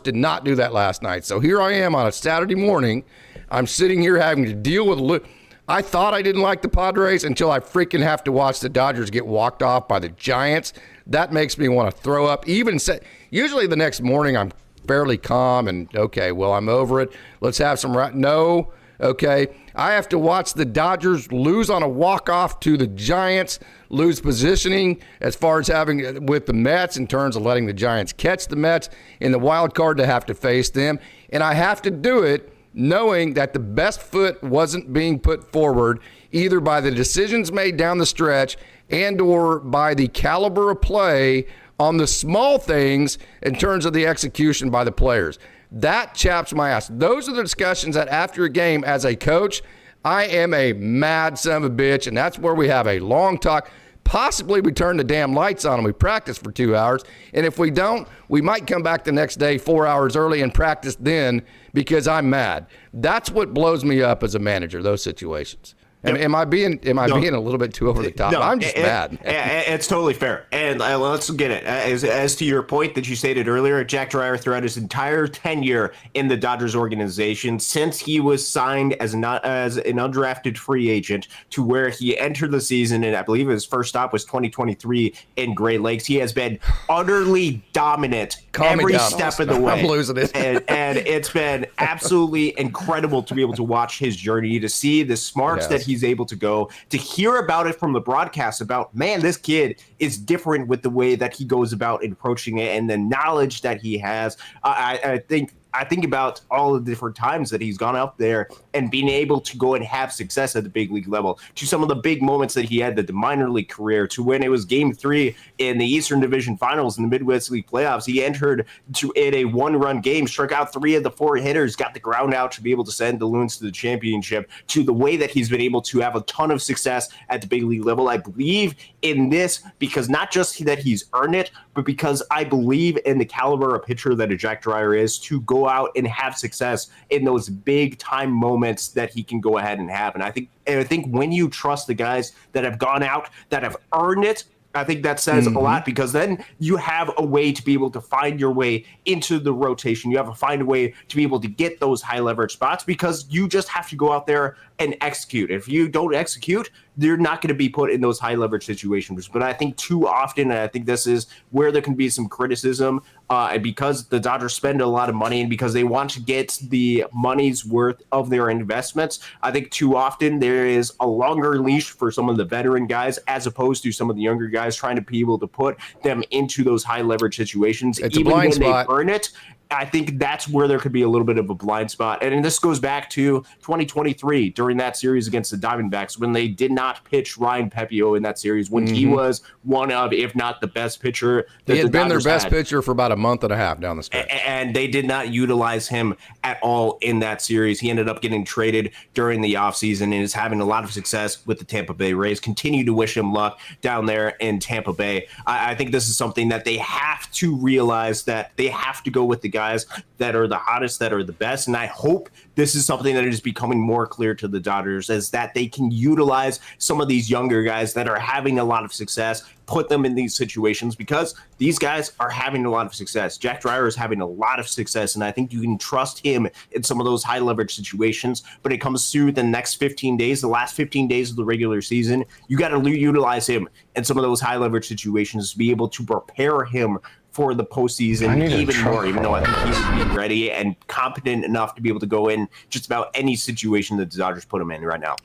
did not do that last night. So here I am on a Saturday morning. I'm sitting here having to deal with I thought I didn't like the Padres until I freaking have to watch the Dodgers get walked off by the Giants. That makes me want to throw up. Usually the next morning I'm fairly calm and, okay, well, I'm over it. Let's have some no. Okay, I have to watch the Dodgers lose on a walk-off to the Giants, lose positioning as far as having with the Mets in terms of letting the Giants catch the Mets in the wild card to have to face them. And I have to do it knowing that the best foot wasn't being put forward either by the decisions made down the stretch and or by the caliber of play on the small things in terms of the execution by the players. That chaps my ass. Those are the discussions that after a game as a coach, I am a mad son of a bitch, and that's where we have a long talk. Possibly we turn the damn lights on and we practice for 2 hours, and if we don't, we might come back the next day 4 hours early and practice then because I'm mad. That's what blows me up as a manager, those situations. Am I being a little bit too over the top? No, I'm just mad. It's totally fair. And let's get it. As to your point that you stated earlier, Jack Dreyer throughout his entire tenure in the Dodgers organization, since he was signed as an undrafted free agent to where he entered the season, and I believe his first stop was 2023 in Great Lakes, he has been utterly dominant every step of the way. I'm losing it. and it's been absolutely incredible to be able to watch his journey, to see the smarts that he's able to go, to hear about it from the broadcast about, man, this kid is different with the way that he goes about approaching it and the knowledge that he has. I think I think about all the different times that he's gone up there and being able to go and have success at the big league level, to some of the big moments that he had at the minor league career, to when it was Game 3 in the Eastern Division Finals in the Midwest League playoffs. He entered in a one-run game, struck out 3 of the 4 hitters, got the ground out to be able to send the Loons to the championship, to the way that he's been able to have a ton of success at the big league level. I believe in this because not just that he's earned it, but because I believe in the caliber of pitcher that a Jack Dreyer is to go out and have success in those big time moments that he can go ahead and have. And I think when you trust the guys that have gone out, that have earned it, I think that says a lot, because then you have a way to be able to find your way into the rotation. You have to find a way to be able to get those high leverage spots, because you just have to go out there and execute. If you don't execute, they're not going to be put in those high leverage situations. But I think too often, and I think this is where there can be some criticism, and because the Dodgers spend a lot of money and because they want to get the money's worth of their investments, I think too often there is a longer leash for some of the veteran guys as opposed to some of the younger guys, trying to be able to put them into those high leverage situations. It's even a blind when spot. They earn it. I think that's where there could be a little bit of a blind spot. And this goes back to 2023 during that series against the Diamondbacks, when they did not pitch Ryan Pepio in that series, when he was one of, if not the best pitcher. He had been their best pitcher for about a month and a half down the stretch. And they did not utilize him at all in that series. He ended up getting traded during the offseason and is having a lot of success with the Tampa Bay Rays. Continue to wish him luck down there in Tampa Bay. I think this is something that they have to realize, that they have to go with the guys that are the hottest, that are the best. And I hope this is something that is becoming more clear to the Dodgers, is that they can utilize some of these younger guys that are having a lot of success, put them in these situations, because these guys are having a lot of success. Jack Dreyer is having a lot of success, and I think you can trust him in some of those high leverage situations. But it comes through the next 15 days, the last 15 days of the regular season, you got to utilize him in some of those high leverage situations to be able to prepare him for the postseason even more, even though I think he's being ready and competent enough to be able to go in just about any situation that the Dodgers put him in right now.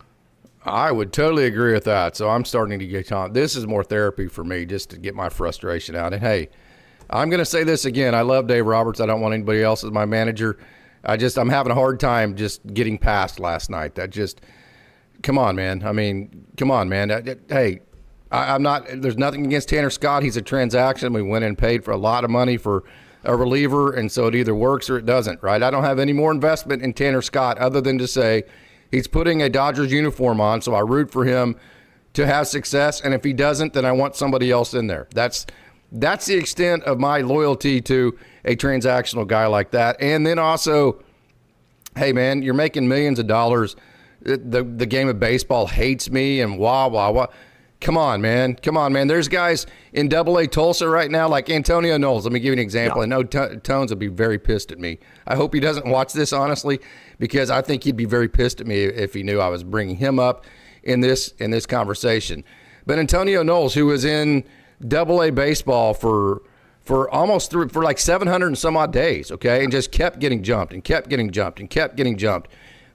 I would totally agree with that. So I'm starting to get on. This is more therapy for me, just to get my frustration out. And hey, I'm going to say this again. I love Dave Roberts. I don't want anybody else as my manager. I'm having a hard time just getting past last night. Come on, man. I mean, come on, man. Hey, I'm not, there's nothing against Tanner Scott. He's a transaction. We went and paid for a lot of money for a reliever, and so it either works or it doesn't, right? I don't have any more investment in Tanner Scott other than to say he's putting a Dodgers uniform on, so I root for him to have success, and if he doesn't, then I want somebody else in there. That's the extent of my loyalty to a transactional guy like that. And then also, hey, man, you're making millions of dollars. The game of baseball hates me and wah. Come on, man. There's guys in Double-A Tulsa right now, like Antonio Knowles. Let me give you an example. Yeah. I know Tones would be very pissed at me. I hope he doesn't watch this, honestly, because I think he'd be very pissed at me if he knew I was bringing him up in this conversation. But Antonio Knowles, who was in Double-A baseball for like 700 and some odd days, okay, and just kept getting jumped,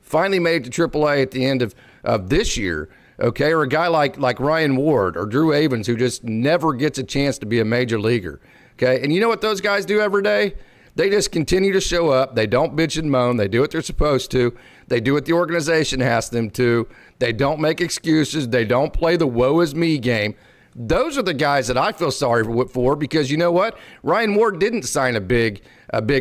finally made it to Triple-A at the end of this year. Okay, or a guy like Ryan Ward or Drew Avens, who just never gets a chance to be a major leaguer. Okay, and you know what those guys do every day? They just continue to show up. They don't bitch and moan. They do what they're supposed to. They do what the organization asks them to. They don't make excuses. They don't play the woe is me game. Those are the guys that I feel sorry for, because you know what? Ryan Ward didn't sign a big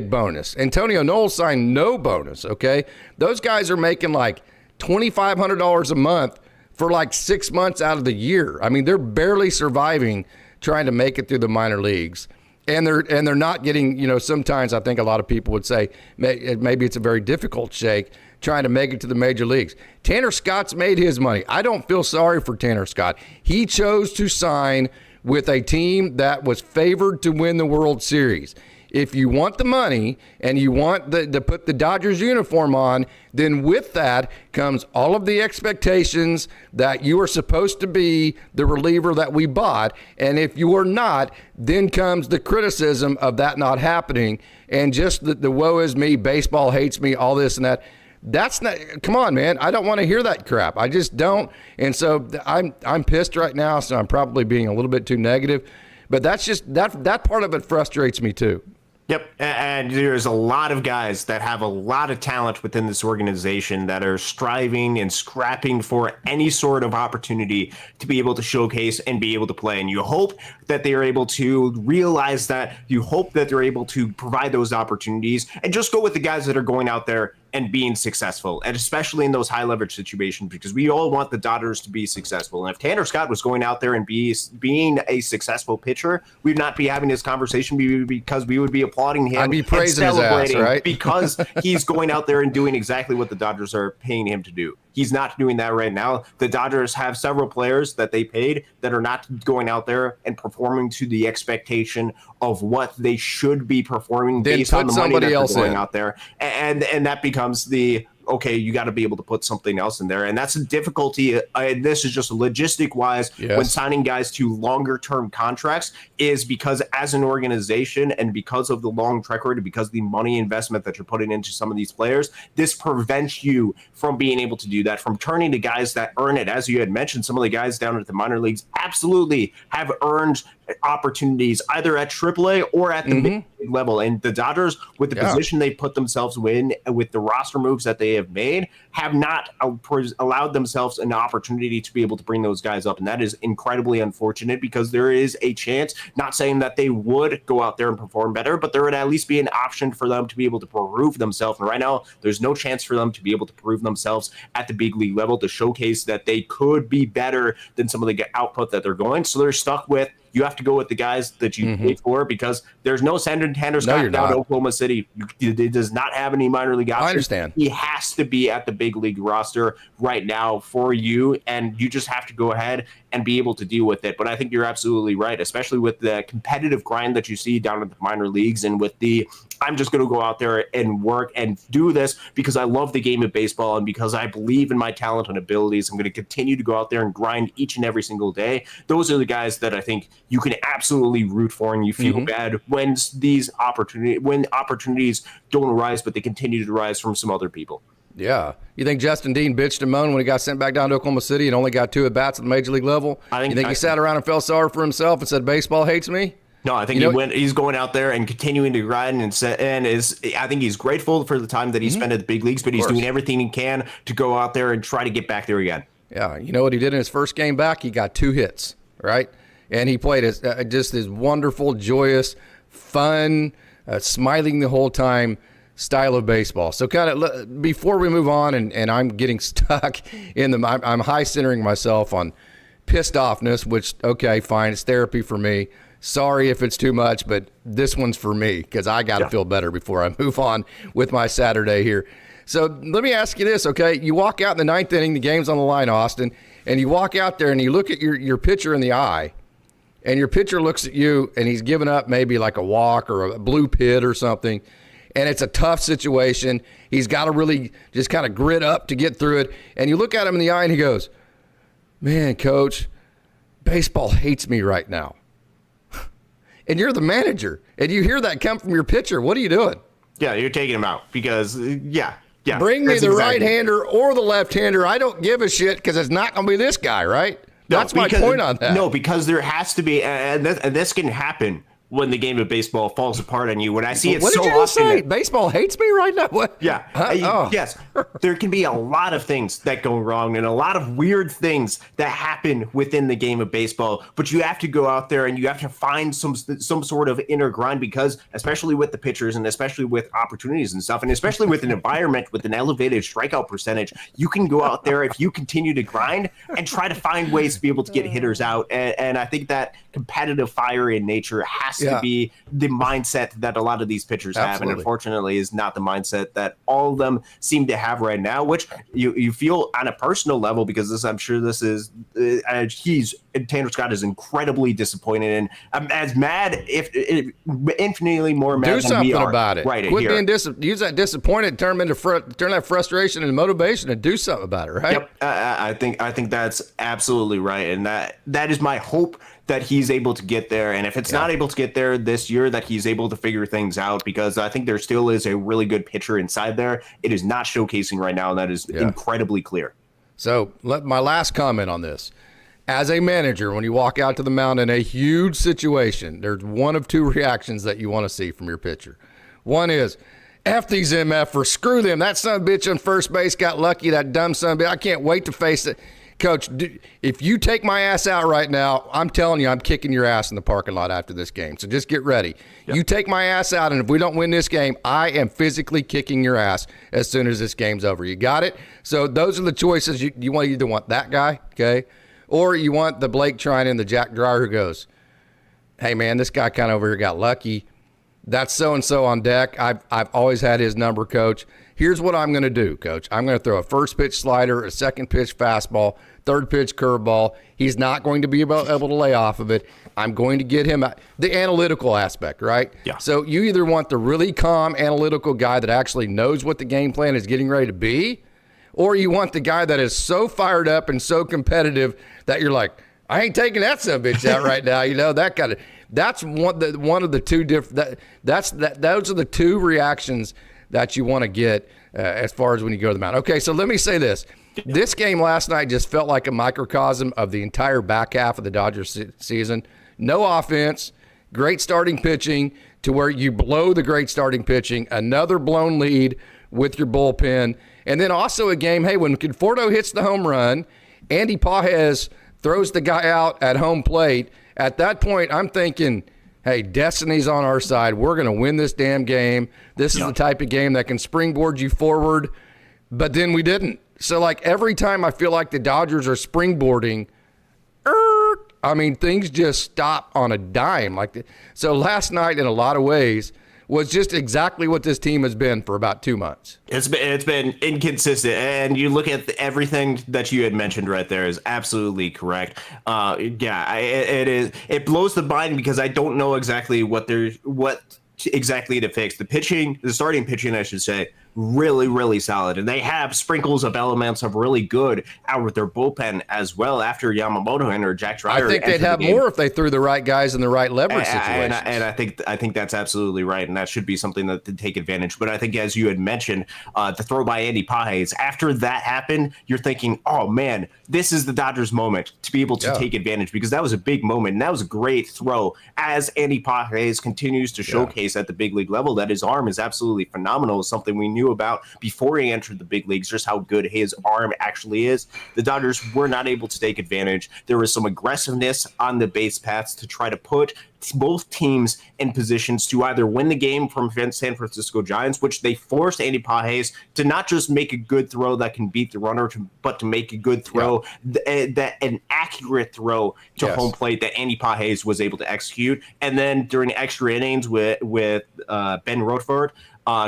bonus. Antonio Knowles signed no bonus, okay? Those guys are making like $2,500 a month for like 6 months out of the year. I mean, they're barely surviving trying to make it through the minor leagues. And they're not getting, sometimes I think a lot of people would say maybe it's a very difficult shake trying to make it to the major leagues. Tanner Scott's made his money. I don't feel sorry for Tanner Scott. He chose to sign with a team that was favored to win the World Series. If you want the money and you want to put the Dodgers uniform on, then with that comes all of the expectations that you are supposed to be the reliever that we bought. And if you are not, then comes the criticism of that not happening, and just the woe is me, baseball hates me, all this and that. That's not, come on, man. I don't want to hear that crap. I just don't. And so I'm pissed right now, so I'm probably being a little bit too negative. But that's just, that part of it frustrates me too. Yep, and there's a lot of guys that have a lot of talent within this organization that are striving and scrapping for any sort of opportunity to be able to showcase and be able to play. And you hope that they are able to realize that. You hope that they're able to provide those opportunities and just go with the guys that are going out there and being successful, and especially in those high leverage situations, because we all want the Dodgers to be successful. And if Tanner Scott was going out there and being a successful pitcher, we'd not be having this conversation because we would be applauding him. I'd be praising his ass, right? Because he's going out there and doing exactly what the Dodgers are paying him to do. He's not doing that right now. The Dodgers have several players that they paid that are not going out there and performing to the expectation of what they should be performing based on the money that they're going out there. And that becomes the, okay, you got to be able to put something else in there. And that's a difficulty. And this is just logistic wise when signing guys to longer term contracts, is because as an organization and because of the long track record, because of the money investment that you're putting into some of these players, this prevents you from being able to do that, from turning to guys that earn it. As you had mentioned, some of the guys down at the minor leagues absolutely have earned opportunities either at AAA or at the big level. And the Dodgers, with the position they put themselves in, with the roster moves that they have made, have not allowed themselves an opportunity to be able to bring those guys up. And that is incredibly unfortunate, because there is a chance, not saying that they would go out there and perform better, but there would at least be an option for them to be able to prove themselves. And right now, there's no chance for them to be able to prove themselves at the big league level to showcase that they could be better than some of the output that they're going. So they're stuck with, you have to go with the guys that you paid for, because there's no Tanner Scott down to Oklahoma City. He does not have any minor league options. I understand. He has to be at the big league roster right now for you, and you just have to go ahead and be able to deal with it. But I think you're absolutely right, especially with the competitive grind that you see down at the minor leagues, and with the, I'm just going to go out there and work and do this because I love the game of baseball and because I believe in my talent and abilities. I'm going to continue to go out there and grind each and every single day. Those are the guys that I think you can absolutely root for, and you feel bad when opportunities don't arise, but they continue to rise from some other people. Yeah. You think Justin Dean bitched and moaned when he got sent back down to Oklahoma City and only got 2 at-bats at the major league level? You think he sat around and felt sorry for himself and said, baseball hates me? No, I think he's going out there and continuing to grind, I think he's grateful for the time that he spent at the big leagues, but he's doing everything he can to go out there and try to get back there again. Yeah. You know what he did in his first game back? He got 2 hits, right? And he played just his wonderful, joyous, fun, smiling the whole time style of baseball. So kind of before we move on, and I'm getting stuck in I'm high centering myself on pissed offness, which, okay, fine, it's therapy for me. Sorry if it's too much, but this one's for me because I got to feel better before I move on with my Saturday here. So let me ask you this, okay? You walk out in the 9th inning, the game's on the line, Austin, and you walk out there and you look at your pitcher in the eye, and your pitcher looks at you and he's giving up maybe like a walk or a blue pit or something, and it's a tough situation. He's got to really just kind of grit up to get through it. And you look at him in the eye and he goes, man, coach, baseball hates me right now. And you're the manager, and you hear that come from your pitcher. What are you doing? Yeah, you're taking him out because, bring me the right-hander or the left-hander. I don't give a shit because it's not going to be this guy, right? That's my point on that. No, because there has to be, and this can happen when the game of baseball falls apart on you. When I see it so often. What did you just say? Baseball hates me right now? What? Yeah. Yes. There can be a lot of things that go wrong and a lot of weird things that happen within the game of baseball. But you have to go out there and you have to find some sort of inner grind, because especially with the pitchers and especially with opportunities and stuff, and especially with an environment with an elevated strikeout percentage, you can go out there if you continue to grind and try to find ways to be able to get hitters out. And I think that competitive fire in nature has to be the mindset that a lot of these pitchers have, and unfortunately is not the mindset that all of them seem to have right now, which you feel on a personal level, because I'm sure this is Tanner Scott is incredibly disappointed, and I'm as mad, if infinitely more mad. Do something about it. Right. Quit being use that disappointed, turn that frustration into motivation, and do something about it. Right. Yep. I think that's absolutely right, and that is my hope, that he's able to get there. And if it's not able to get there this year, that he's able to figure things out, because I think there still is a really good pitcher inside there. It is not showcasing right now, and that is incredibly clear. So my last comment on this. as a manager, when you walk out to the mound in a huge situation, there's one of two reactions that you want to see from your pitcher. One is, F these MFers, screw them. That son of a bitch on first base got lucky, that dumb son of a bitch. I can't wait to face it. Coach, if you take my ass out right now, I'm telling you, I'm kicking your ass in the parking lot after this game. So just get ready. Yep. You take my ass out, and if we don't win this game, I am physically kicking your ass as soon as this game's over. You got it? So those are the choices. You either want that guy, okay, or you want the Blake Trine and the Jack Dreyer who goes, hey, man, this guy kind of over here got lucky. That's so-and-so on deck. I've always had his number, Coach. Here's what I'm going to do, Coach. I'm going to throw a first pitch slider, a second pitch fastball, third pitch curveball. He's not going to be able to lay off of it. I'm going to get him the analytical aspect, right? Yeah. So you either want the really calm analytical guy that actually knows what the game plan is getting ready to be, or you want the guy that is so fired up and so competitive that you're like, I ain't taking that son of a bitch out right now. You know, that kind of. That's one of the two different. Those are the two reactions that you want to get as far as when you go to the mound. Okay, so let me say this. This game last night just felt like a microcosm of the entire back half of the Dodgers season. No offense, great starting pitching to where you blow the great starting pitching, another blown lead with your bullpen, and then also a game, hey, when Conforto hits the home run, Andy Pages throws the guy out at home plate. At that point, I'm thinking, hey, destiny's on our side. We're going to win this damn game. This is the type of game that can springboard you forward. But then we didn't. So, like, every time I feel like the Dodgers are springboarding, I mean, things just stop on a dime. So last night, in a lot of ways, was just exactly what this team has been for about 2 months. It's been inconsistent, and you look at everything that you had mentioned right there is absolutely correct. It is. It blows the mind because I don't know exactly what exactly to fix. The starting pitching, I should say, really, really solid. And they have sprinkles of elements of really good out with their bullpen as well after Yamamoto and or Jack Dreyer. I think they'd have more if they threw the right guys in the right leverage situations. And I think that's absolutely right. And that should be something that to take advantage. But I think, as you had mentioned, the throw by Andy Pages, after that happened, you're thinking, oh, man, this is the Dodgers moment to be able to take advantage, because that was a big moment. And that was a great throw as Andy Pages continues to showcase at the big league level that his arm is absolutely phenomenal. Something we knew about before he entered the big leagues, just how good his arm actually is. The Dodgers were not able to take advantage. There was some aggressiveness on the base paths to try to put both teams in positions to either win the game from San Francisco Giants, which they forced Andy Pages to not just make a good throw that can beat the runner, but to make a good throw, an accurate throw to home plate that Andy Pages was able to execute. And then during extra innings with Ben Rutherford,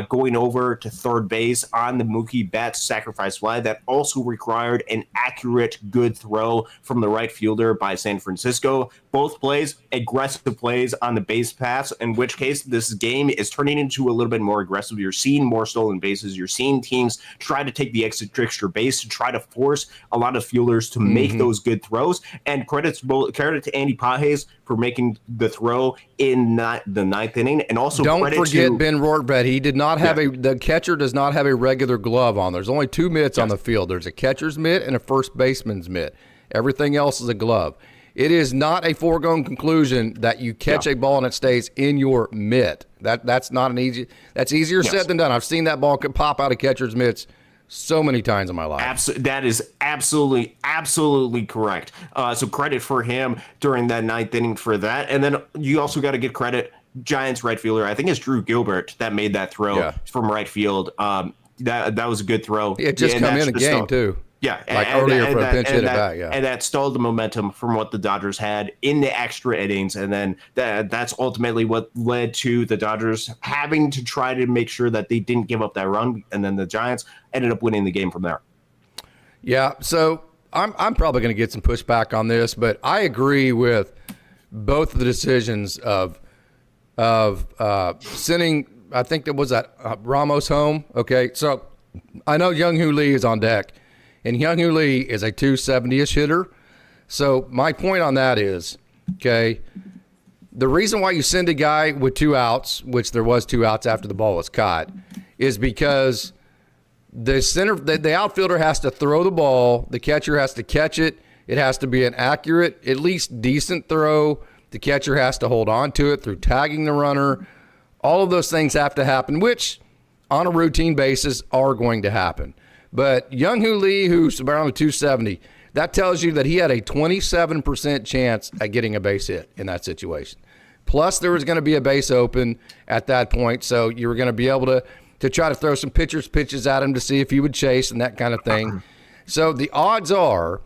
going over to third base on the Mookie Betts sacrifice fly that also required an accurate, good throw from the right fielder by San Francisco. Both plays, aggressive plays on the base paths, in which case this game is turning into a little bit more aggressive. You're seeing more stolen bases. You're seeing teams try to take the extra base to try to force a lot of fielders to make those good throws. And credit to Andy Pages for making the throw in the ninth inning. And also don't forget Ben Rortvedt. He did not have the catcher does not have a regular glove on. There's only two mitts on the field. There's a catcher's mitt and a first baseman's mitt. Everything else is a glove. It is not a foregone conclusion that you catch a ball and it stays in your mitt. That's not an easy. That's easier said than done. I've seen that ball pop out of catcher's mitts so many times in my life. That is absolutely correct. So credit for him during that ninth inning for that. And then you also got to give credit, Giants right fielder, I think it's Drew Gilbert, that made that throw from right field. That was a good throw. It just come in the game too. Yeah, like earlier for a pinch hit at bat. And that stalled the momentum from what the Dodgers had in the extra innings, and then that's ultimately what led to the Dodgers having to try to make sure that they didn't give up that run, and then the Giants ended up winning the game from there. Yeah, so I'm probably going to get some pushback on this, but I agree with both of the decisions of sending. I think that was Ramos home. Okay, so I know Young-Hoo Lee is on deck. And Young-Hoo Lee is a 270-ish hitter. So my point on that is, okay, the reason why you send a guy with 2 outs, which there was 2 outs after the ball was caught, is because the outfielder has to throw the ball, the catcher has to catch it, It has to be an accurate, at least decent throw. The catcher has to hold on to it through tagging the runner. All of those things have to happen, which on a routine basis are going to happen. But Young-Hoo Lee, who's around the 270, that tells you that he had a 27% chance at getting a base hit in that situation. Plus, there was going to be a base open at that point, so you were going to be able to try to throw some pitches at him to see if he would chase and that kind of thing. So the odds are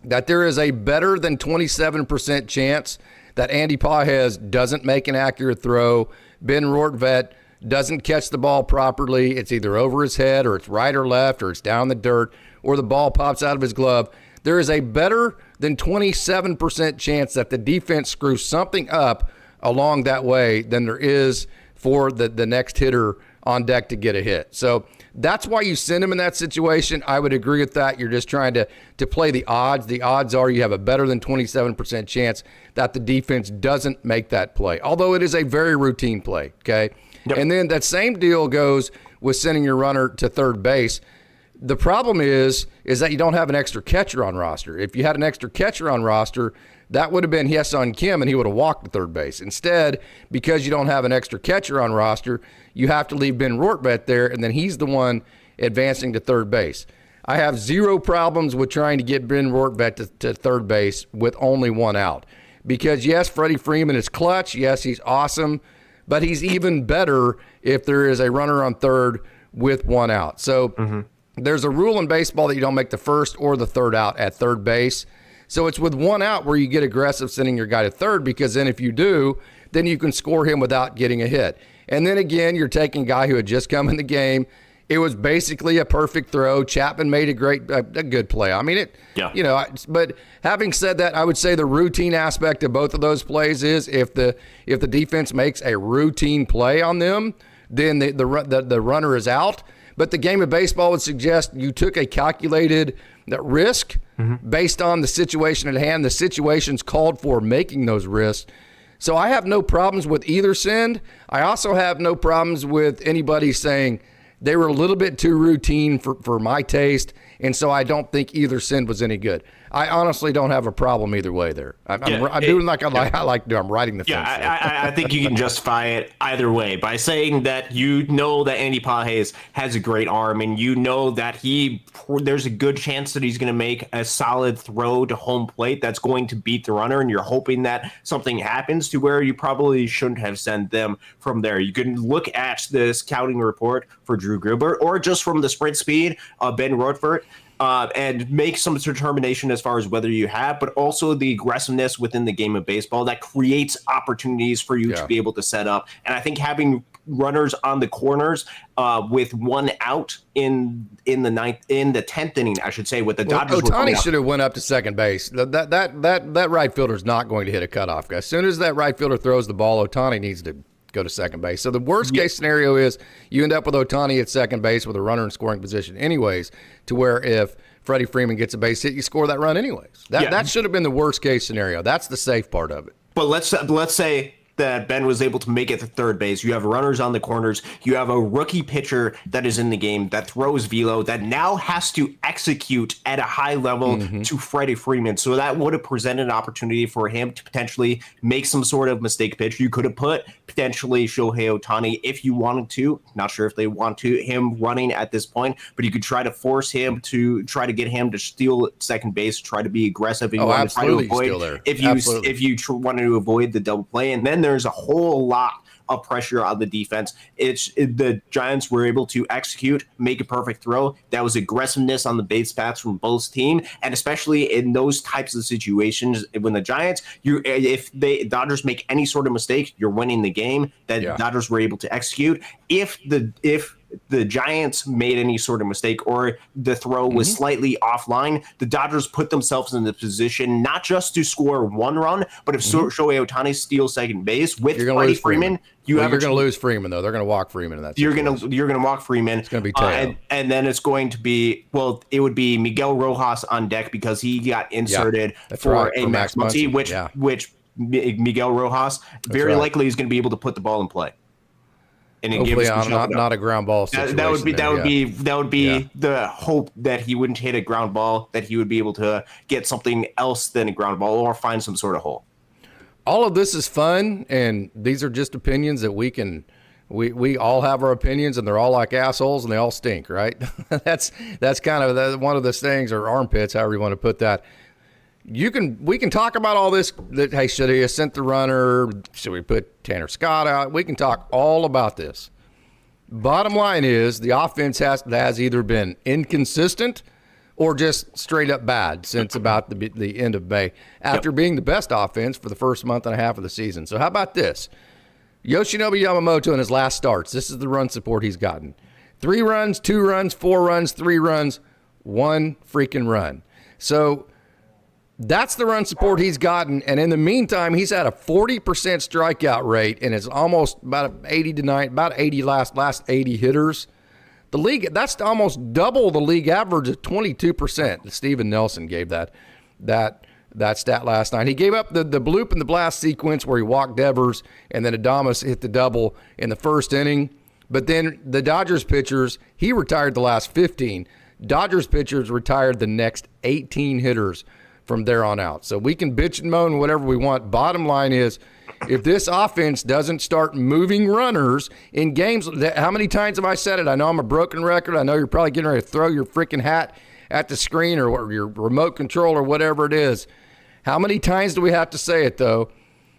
that there is a better than 27% chance that Andy Pages doesn't make an accurate throw, Ben Rortvedt doesn't catch the ball properly, it's either over his head or it's right or left or it's down the dirt or the ball pops out of his glove. There is a better than 27% chance that the defense screws something up along that way than there is for the next hitter on deck to get a hit. So that's why you send him in that situation. I would agree with that. You're just trying to play the odds. The odds are you have a better than 27% chance that the defense doesn't make that play, although it is a very routine play, okay? Yep. And then that same deal goes with sending your runner to third base. The problem is that you don't have an extra catcher on roster. If you had an extra catcher on roster, that would have been Hyesung Kim, and he would have walked to third base. Instead, because you don't have an extra catcher on roster, you have to leave Ben Rortvedt there, and then he's the one advancing to third base. I have zero problems with trying to get Ben Rortvedt to third base with only one out. Because, yes, Freddie Freeman is clutch. Yes, he's awesome. But he's even better if there is a runner on third with one out. So there's a rule in baseball that you don't make the first or the third out at third base. So it's with one out where you get aggressive sending your guy to third, because then if you do, then you can score him without getting a hit. And then again, you're taking a guy who had just come in the game. It was basically a perfect throw. Chapman made a good play. I mean, but having said that, I would say the routine aspect of both of those plays is if the defense makes a routine play on them, then the runner is out. But the game of baseball would suggest you took a calculated risk based on the situation at hand. The situation's called for making those risks. So I have no problems with either send. I also have no problems with anybody saying they were a little bit too routine for my taste, and so I don't think either send was any good. I honestly don't have a problem either way there. I'm doing like I like to do. I'm riding the fence. I think you can justify it either way by saying that you know that Andy Pages has a great arm, and you know that there's a good chance that he's going to make a solid throw to home plate that's going to beat the runner, and you're hoping that something happens to where you probably shouldn't have sent them from there. You can look at the scouting report for Drew Gruber or just from the sprint speed of Ben Rortvedt, and make some determination as far as whether you have, but also the aggressiveness within the game of baseball that creates opportunities for you to be able to set up. And I think having runners on the corners with one out in the 10th inning, I should say, with the Dodgers. Ohtani should have went up to second base. That right fielder is not going to hit a cutoff guy. As soon as that right fielder throws the ball, Ohtani needs to go to second base. So the worst case scenario is you end up with Ohtani at second base with a runner in scoring position anyways, to where if Freddie Freeman gets a base hit, you score that run anyways. That should have been the worst case scenario. That's the safe part of it. But let's say that Ben was able to make it to third base. You have runners on the corners. You have a rookie pitcher that is in the game that throws velo that now has to execute at a high level to Freddie Freeman. So that would have presented an opportunity for him to potentially make some sort of mistake pitch. You could have put potentially Shohei Ohtani if you wanted to. Not sure if they want him running at this point, but you could try to force him to try to get him to steal second base, try to be aggressive. And Absolutely. If you wanted to avoid the double play, and then there's a whole lot of pressure on the defense. The Giants were able to execute, make a perfect throw. That was aggressiveness on the base paths from both teams, and especially in those types of situations when the Giants, if the Dodgers make any sort of mistake, you're winning the game. Dodgers were able to execute. If the Giants made any sort of mistake or the throw was slightly offline, the Dodgers put themselves in the position not just to score one run, but if Shohei Ohtani steals second base with Freddie Freeman, you're going to lose Freeman, though. They're going to walk Freeman in that situation. You're going to walk Freeman. It's going to be Teo. And then it's going to be, it would be Miguel Rojas on deck because he got inserted for Max Muncy, which Miguel Rojas likely is going to be able to put the ball in play. and hopefully not a ground ball situation. That would be the hope that he wouldn't hit a ground ball, that he would be able to get something else than a ground ball or find some sort of hole. All of this is fun, and these are just opinions that we all have our opinions, and they're all like assholes, and they all stink, right? that's kind of one of those things, or armpits, however you want to put that. We can talk about all this. That, hey, should he have sent the runner? Should we put Tanner Scott out? We can talk all about this. Bottom line is the offense has either been inconsistent or just straight up bad since about the end of May, after being the best offense for the first month and a half of the season. So how about this? Yoshinobu Yamamoto in his last starts, this is the run support he's gotten. 3 runs, 2 runs, 4 runs, 3 runs, 1 freaking run. So that's the run support he's gotten. And in the meantime, he's had a 40% strikeout rate, and it's almost about 80 last 80 hitters. The league, that's almost double the league average of 22%. Steven Nelson gave that stat last night. He gave up the bloop in the blast sequence where he walked Devers, and then Adames hit the double in the first inning. But then the Dodgers pitchers, he retired the last 15. Dodgers pitchers retired the next 18 hitters from there on out. So we can bitch and moan whatever we want. Bottom line is, if this offense doesn't start moving runners in games, how many times have I said it? I know I'm a broken record. I know you're probably getting ready to throw your freaking hat at the screen or your remote control or whatever it is. How many times do we have to say it, though?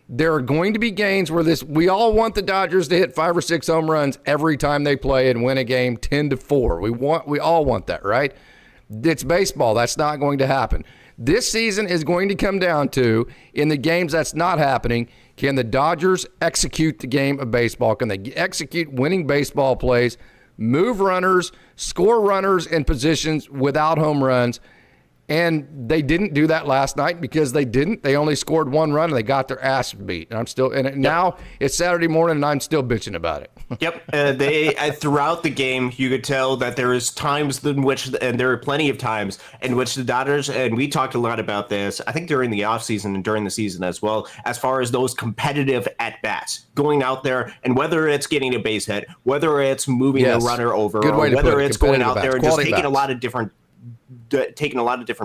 There are going to be games where we all want the Dodgers to hit 5 or 6 home runs every time they play and win a game 10-4. We all want that, right? It's baseball. That's not going to happen. This season is going to come down to, in the games that's not happening, can the Dodgers execute the game of baseball? Can they execute winning baseball plays, move runners, score runners in positions without home runs? And they didn't do that last night because they didn't. They only scored 1 run and they got their ass beat. And now it's Saturday morning and I'm still bitching about it. Yep. They throughout the game, you could tell that there is times in which, and there are plenty of times in which the Dodgers, and we talked a lot about this, I think during the offseason and during the season as well, as far as those competitive at-bats, going out there, and whether it's getting a base hit, whether it's moving a runner over, or whether it's going out there and just taking a lot of different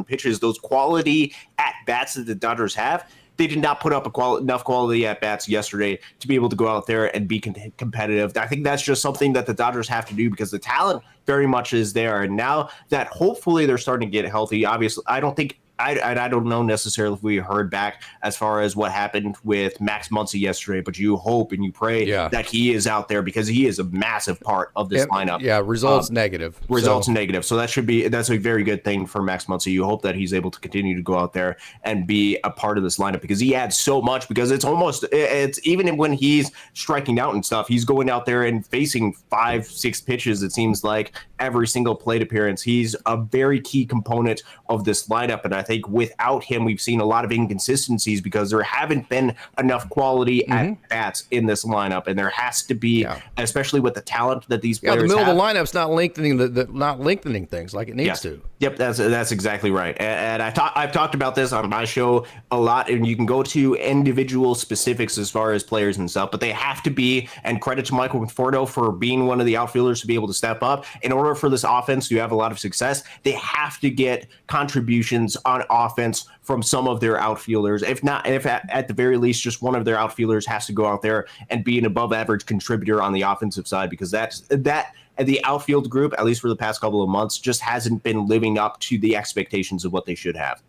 pitches, those quality at-bats that the Dodgers have, they did not put up enough quality at-bats yesterday to be able to go out there and be competitive. I think that's just something that the Dodgers have to do because the talent very much is there. And now that hopefully they're starting to get healthy, obviously, I don't know necessarily if we heard back as far as what happened with Max Muncy yesterday, but you hope and you pray that he is out there because he is a massive part of this lineup. Yeah, results negative. Negative. So that's a very good thing for Max Muncy. You hope that he's able to continue to go out there and be a part of this lineup because he adds so much, because it's even when he's striking out and stuff, he's going out there and facing 5-6 pitches, it seems like, every single plate appearance. He's a very key component of this lineup, and I think without him, we've seen a lot of inconsistencies because there haven't been enough quality at bats in this lineup, and there has to be, especially with the talent that these players have. The middle of the lineup's not lengthening things like it needs to. Yep, that's exactly right. And I've talked about this on my show a lot, and you can go to individual specifics as far as players and stuff, but they have to be, and credit to Michael Conforto for being one of the outfielders to be able to step up. In order for this offense to have a lot of success, they have to get contributions on offense from some of their outfielders. If at the very least, just one of their outfielders has to go out there and be an above average contributor on the offensive side, because the outfield group, at least for the past couple of months, just hasn't been living up to the expectations of what they should have.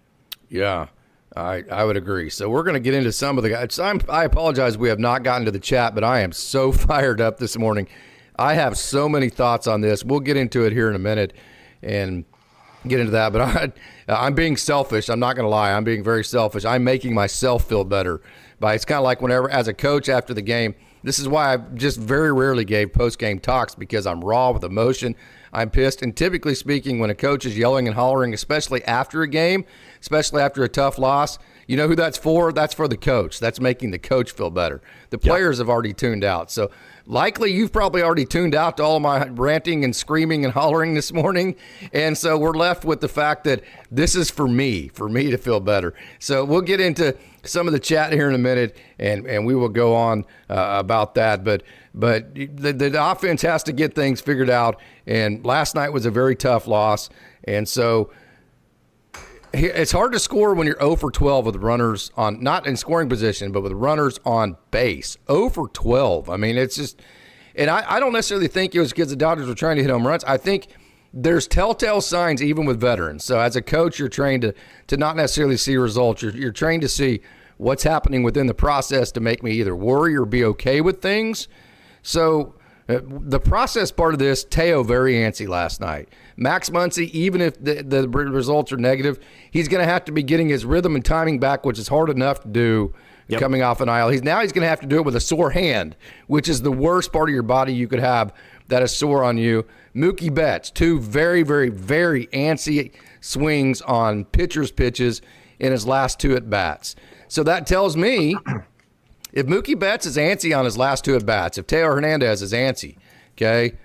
Yeah, I would agree. So we're going to get into some of the guys. I apologize we have not gotten to the chat, but I am so fired up this morning. I have so many thoughts on this. We'll get into it here in a minute and get into that. But I'm being selfish. I'm not going to lie. I'm being very selfish. I'm making myself feel better. But it's kind of like whenever, as a coach after the game, this is why I just very rarely gave post-game talks, because I'm raw with emotion. I'm pissed. And typically speaking, when a coach is yelling and hollering, especially after a game, especially after a tough loss, you know who that's for? That's for the coach. That's making the coach feel better. The players have already tuned out. So likely you've probably already tuned out to all of my ranting and screaming and hollering this morning. And so we're left with the fact that this is for me to feel better. So we'll get into some of the chat here in a minute, and we will go on about that. But the offense has to get things figured out, and last night was a very tough loss. And so it's hard to score when you're 0 for 12 with runners on, not in scoring position, but with runners on base. 0 for 12. I mean, it's just – and I don't necessarily think it was because the Dodgers were trying to hit home runs. I think there's telltale signs even with veterans. So as a coach, you're trained to not necessarily see results. You're trained to see what's happening within the process to make me either worry or be okay with things. So the process part of this, Teo very antsy last night. Max Muncy, even if the results are negative, he's going to have to be getting his rhythm and timing back, which is hard enough to do coming off an IL. He's going to have to do it with a sore hand, which is the worst part of your body you could have that is sore on you. Mookie Betts, 2 very, very, very antsy swings on pitcher's pitches in his last 2 at-bats. So that tells me if Mookie Betts is antsy on his last 2 at-bats, if Teo Hernandez is antsy, okay,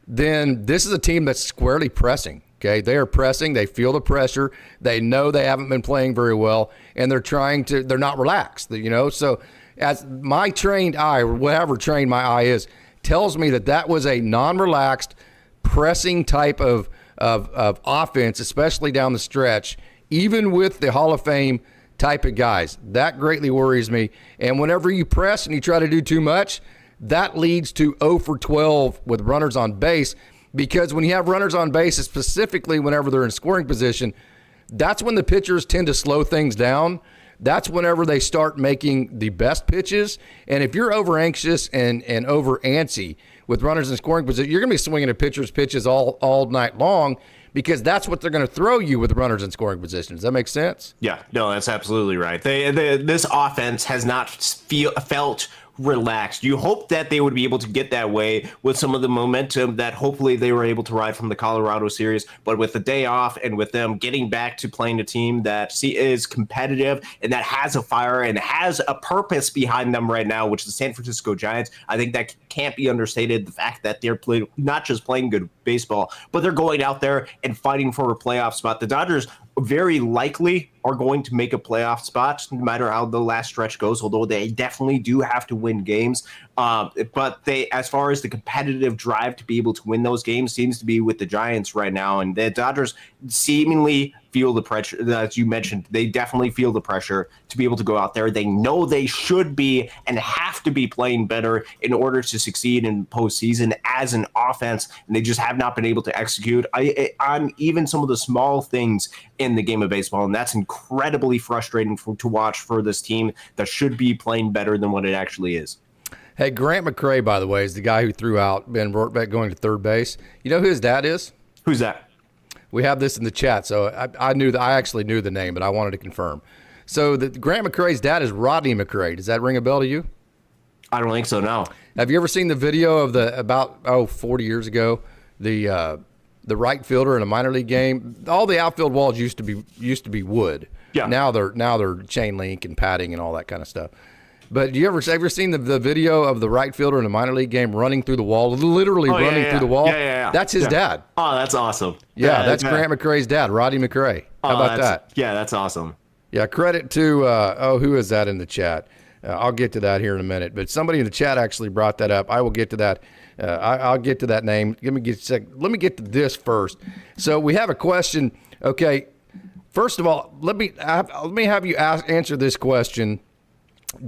then this is a team that's squarely pressing. Okay, they are pressing. They feel the pressure. They know they haven't been playing very well, and they're not relaxed. So as my trained eye, or whatever trained my eye is, tells me that was a non-relaxed, pressing type of offense, especially down the stretch, even with the Hall of Fame type of guys. That greatly worries me. And whenever you press and you try to do too much, that leads to 0 for 12 with runners on base, because when you have runners on base, specifically whenever they're in scoring position, that's when the pitchers tend to slow things down. That's whenever they start making the best pitches. And if you're over anxious and over antsy with runners in scoring position, you're going to be swinging at pitchers' pitches all night long, because that's what they're going to throw you with runners in scoring position. Does that make sense? Yeah, no, that's absolutely right. This offense has not felt relaxed. You hope that they would be able to get that way with some of the momentum that hopefully they were able to ride from the Colorado series. But with the day off and with them getting back to playing a team that is competitive and that has a fire and has a purpose behind them right now, which is the San Francisco Giants, I think that can't be understated. The fact that they're not just playing good baseball, but they're going out there and fighting for a playoff spot. The Dodgers very likely are going to make a playoff spot no matter how the last stretch goes, although they definitely do have to win games. But as far as the competitive drive to be able to win those games, seems to be with the Giants right now. And the Dodgers seemingly feel the pressure, as you mentioned. They definitely feel the pressure to be able to go out there. They know they should be and have to be playing better in order to succeed in postseason as an offense, and they just have not been able to execute on even some of the small things in the game of baseball, and that's incredibly frustrating to watch for this team that should be playing better than what it actually is. Hey, Grant McCray, by the way, is the guy who threw out Ben Rortbeck going to third base. You know who his dad is? Who's that? We have this in the chat, so I actually knew the name, but I wanted to confirm. So Grant McCray's dad is Rodney McCray. Does that ring a bell to you? I don't think so, no. Have you ever seen the video of about 40 years ago, the right fielder in a minor league game? All the outfield walls used to be wood. Yeah. Now they're chain link and padding and all that kind of stuff. But you ever seen the video of the right fielder in a minor league game running through the wall, literally running through the wall? Yeah. That's his dad. Oh, that's awesome. Yeah, that's Grant McCray's dad, Roddy McCray. How about that? Yeah, that's awesome. Yeah, credit to, who is that in the chat? I'll get to that here in a minute. But somebody in the chat actually brought that up. I will get to that. I'll get to that name. Let me get to this first. So we have a question. Okay, first of all, let me have you answer this question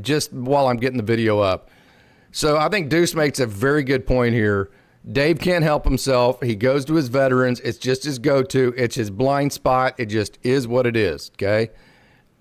just while I'm getting the video up. So I think Deuce makes a very good point here. Dave can't help himself. He goes to his veterans. It's just his go-to. It's his blind spot. It just is what it is, okay?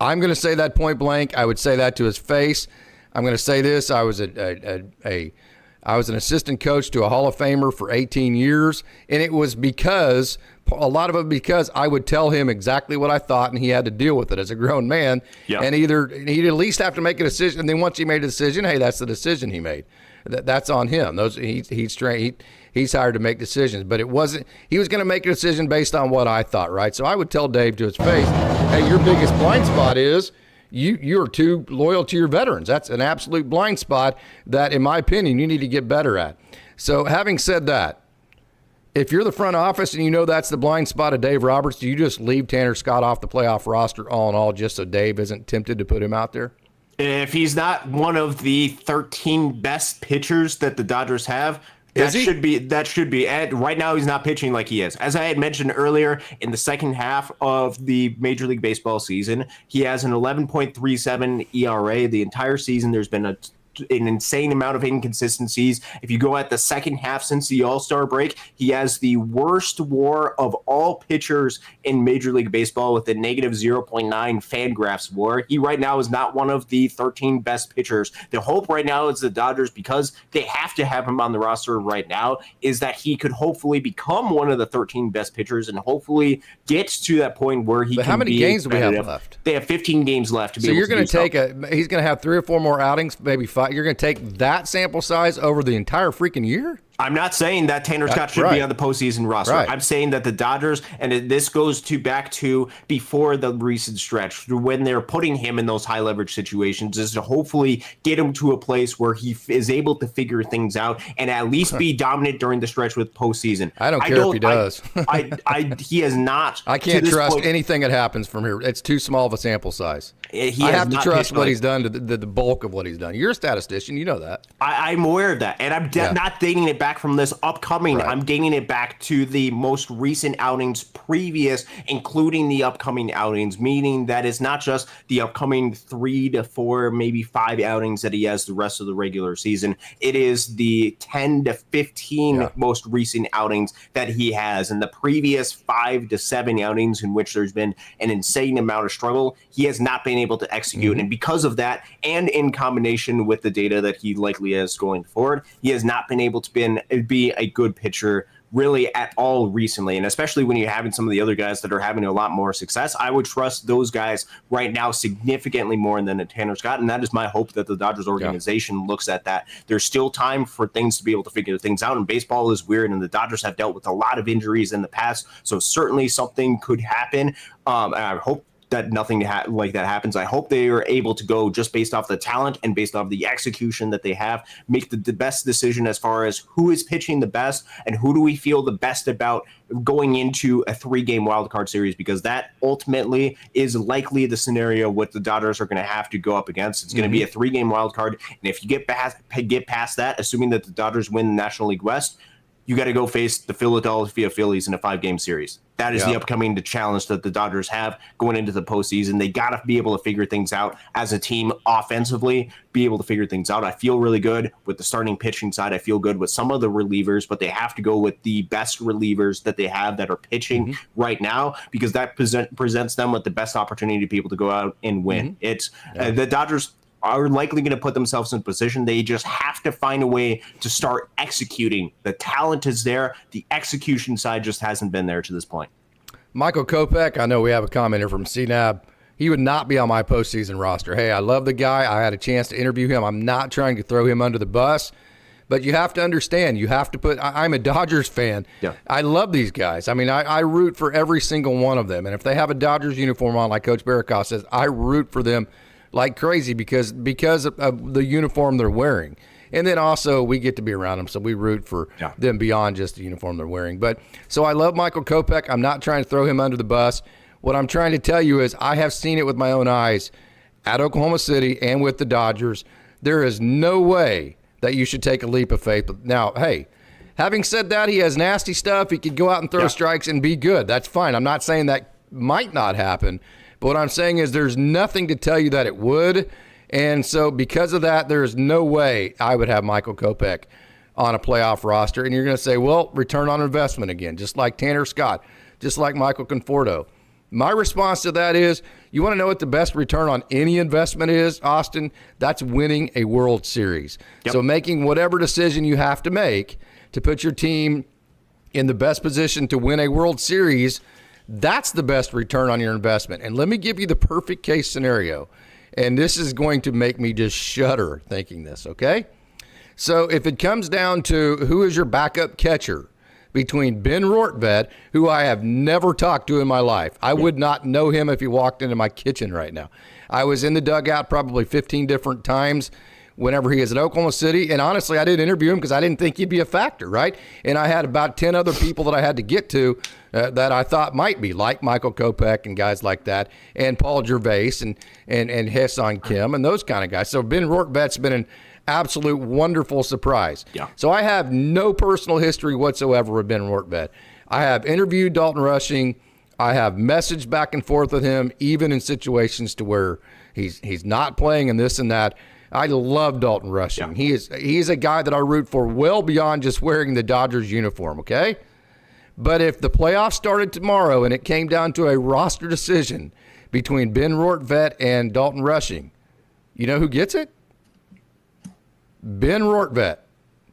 I'm going to say that point blank. I would say that to his face. I'm going to say this. I was I was an assistant coach to a Hall of Famer for 18 years, and it was a lot of it because I would tell him exactly what I thought, and he had to deal with it as a grown man. Yeah. And he'd at least have to make a decision. And then once he made a decision, hey, that's the decision he made. That's on him. He's hired to make decisions, but it wasn't. He was going to make a decision based on what I thought, right? So I would tell Dave to his face, hey, your biggest blind spot is you're too loyal to your veterans. That's an absolute blind spot that, in my opinion, you need to get better at. So having said that, If you're the front office and you know that's the blind spot of Dave Roberts, do you just leave Tanner Scott off the playoff roster all in all just so Dave isn't tempted to put him out there? If he's not one of the 13 best pitchers that the Dodgers have, that should be. And right now, he's not pitching like he is. As I had mentioned earlier, in the second half of the Major League Baseball season, he has an 11.37 ERA. The entire season, there's been an insane amount of inconsistencies. If you go at the second half since the All-Star break, he has the worst WAR of all pitchers in Major League Baseball with a negative 0.9 Fangraphs WAR. He right now is not one of the 13 best pitchers. The hope right now is the Dodgers, because they have to have him on the roster right now, is that he could hopefully become one of the 13 best pitchers and hopefully get to that point where he can be. How many games do we have left? They have 15 games left to be able to do so. So you're going to take he's going to have 3 or 4 more outings, maybe 5. You're going to take that sample size over the entire freaking year? I'm not saying that Tanner Scott should be on the postseason roster. Right. I'm saying that the Dodgers, and this goes back to before the recent stretch, when they're putting him in those high leverage situations, is to hopefully get him to a place where he is able to figure things out and at least be dominant during the stretch with postseason. I don't care if he does. He has not. I can't trust anything that happens from here. It's too small of a sample size. I have to trust what he's done to the bulk of what he's done. You're a statistician. You know that. I'm aware of that. And I'm not dating it back from this upcoming. Right. I'm dating it back to the most recent outings previous, including the upcoming outings, meaning that it's not just the upcoming 3 to 4, maybe 5 outings that he has the rest of the regular season. It is the 10 to 15 most recent outings that he has. And the previous 5 to 7 outings in which there's been an insane amount of struggle, he has not been able to execute. Mm-hmm. And because of that, and in combination with the data that he likely has going forward, he has not been able to be a good pitcher really at all recently. And especially when you're having some of the other guys that are having a lot more success, I would trust those guys right now significantly more than a Tanner Scott. And that is my hope, that the Dodgers organization looks at that. There's still time for things to be able to figure things out. And baseball is weird, and the Dodgers have dealt with a lot of injuries in the past. So certainly something could happen. And I hope that nothing like that happens. I hope they are able to go just based off the talent and based off the execution that they have, make the best decision as far as who is pitching the best and who do we feel the best about going into a 3-game wildcard series, because that ultimately is likely the scenario what the Dodgers are going to have to go up against. It's going to be a 3-game wildcard, and if you get past that, assuming that the Dodgers win the National League West, you got to go face the Philadelphia Phillies in a 5-game series. That is the upcoming challenge that the Dodgers have going into the postseason. They got to be able to figure things out as a team offensively, be able to figure things out. I feel really good with the starting pitching side. I feel good with some of the relievers, but they have to go with the best relievers that they have that are pitching right now, because that presents them with the best opportunity to be able to go out and win. It's the Dodgers are likely going to put themselves in position. They just have to find a way to start executing. The talent is there. The execution side just hasn't been there to this point. Michael Kopech, I know we have a commenter from CNAB. He would not be on my postseason roster. Hey, I love the guy. I had a chance to interview him. I'm not trying to throw him under the bus, but you have to understand, you have to put, I'm a Dodgers fan. Yeah. I love these guys. I mean, I root for every single one of them. And if they have a Dodgers uniform on, like Coach Barracoff says, I root for them like crazy because of the uniform they're wearing. And then also we get to be around them, so we root for them beyond just the uniform they're wearing. But so I love Michael Kopech. I'm not trying to throw him under the bus. What I'm trying to tell you is I have seen it with my own eyes at Oklahoma City and with the Dodgers. There is no way that you should take a leap of faith. But now, hey, having said that, he has nasty stuff. He could go out and throw strikes and be good. That's fine. I'm not saying that might not happen. But what I'm saying is there's nothing to tell you that it would. And so because of that, there is no way I would have Michael Kopech on a playoff roster. And you're going to say, well, return on investment again, just like Tanner Scott, just like Michael Conforto. My response to that is, you want to know what the best return on any investment is, Austin? That's winning a World Series. Yep. So making whatever decision you have to make to put your team in the best position to win a World Series, that's the best return on your investment. And let me give you the perfect case scenario. And this is going to make me just shudder thinking this, okay? So if it comes down to who is your backup catcher between Ben Rortvedt, who I have never talked to in my life. I would not know him if he walked into my kitchen right now. I was in the dugout probably 15 different times whenever he is at Oklahoma City. And honestly, I didn't interview him because I didn't think he'd be a factor, right? And I had about 10 other people that I had to get to that I thought might be, like Michael Kopech and guys like that, and Paul Gervais and Hassan Kim and those kind of guys. So Ben Rortvet's been an absolute wonderful surprise. Yeah. So I have no personal history whatsoever with Ben Rortvet. I have interviewed Dalton Rushing. I have messaged back and forth with him, even in situations to where he's not playing and this and that. I love Dalton Rushing. Yeah. He's a guy that I root for well beyond just wearing the Dodgers uniform, okay? But if the playoffs started tomorrow and it came down to a roster decision between Ben Rortvet and Dalton Rushing, you know who gets it? Ben Rortvet.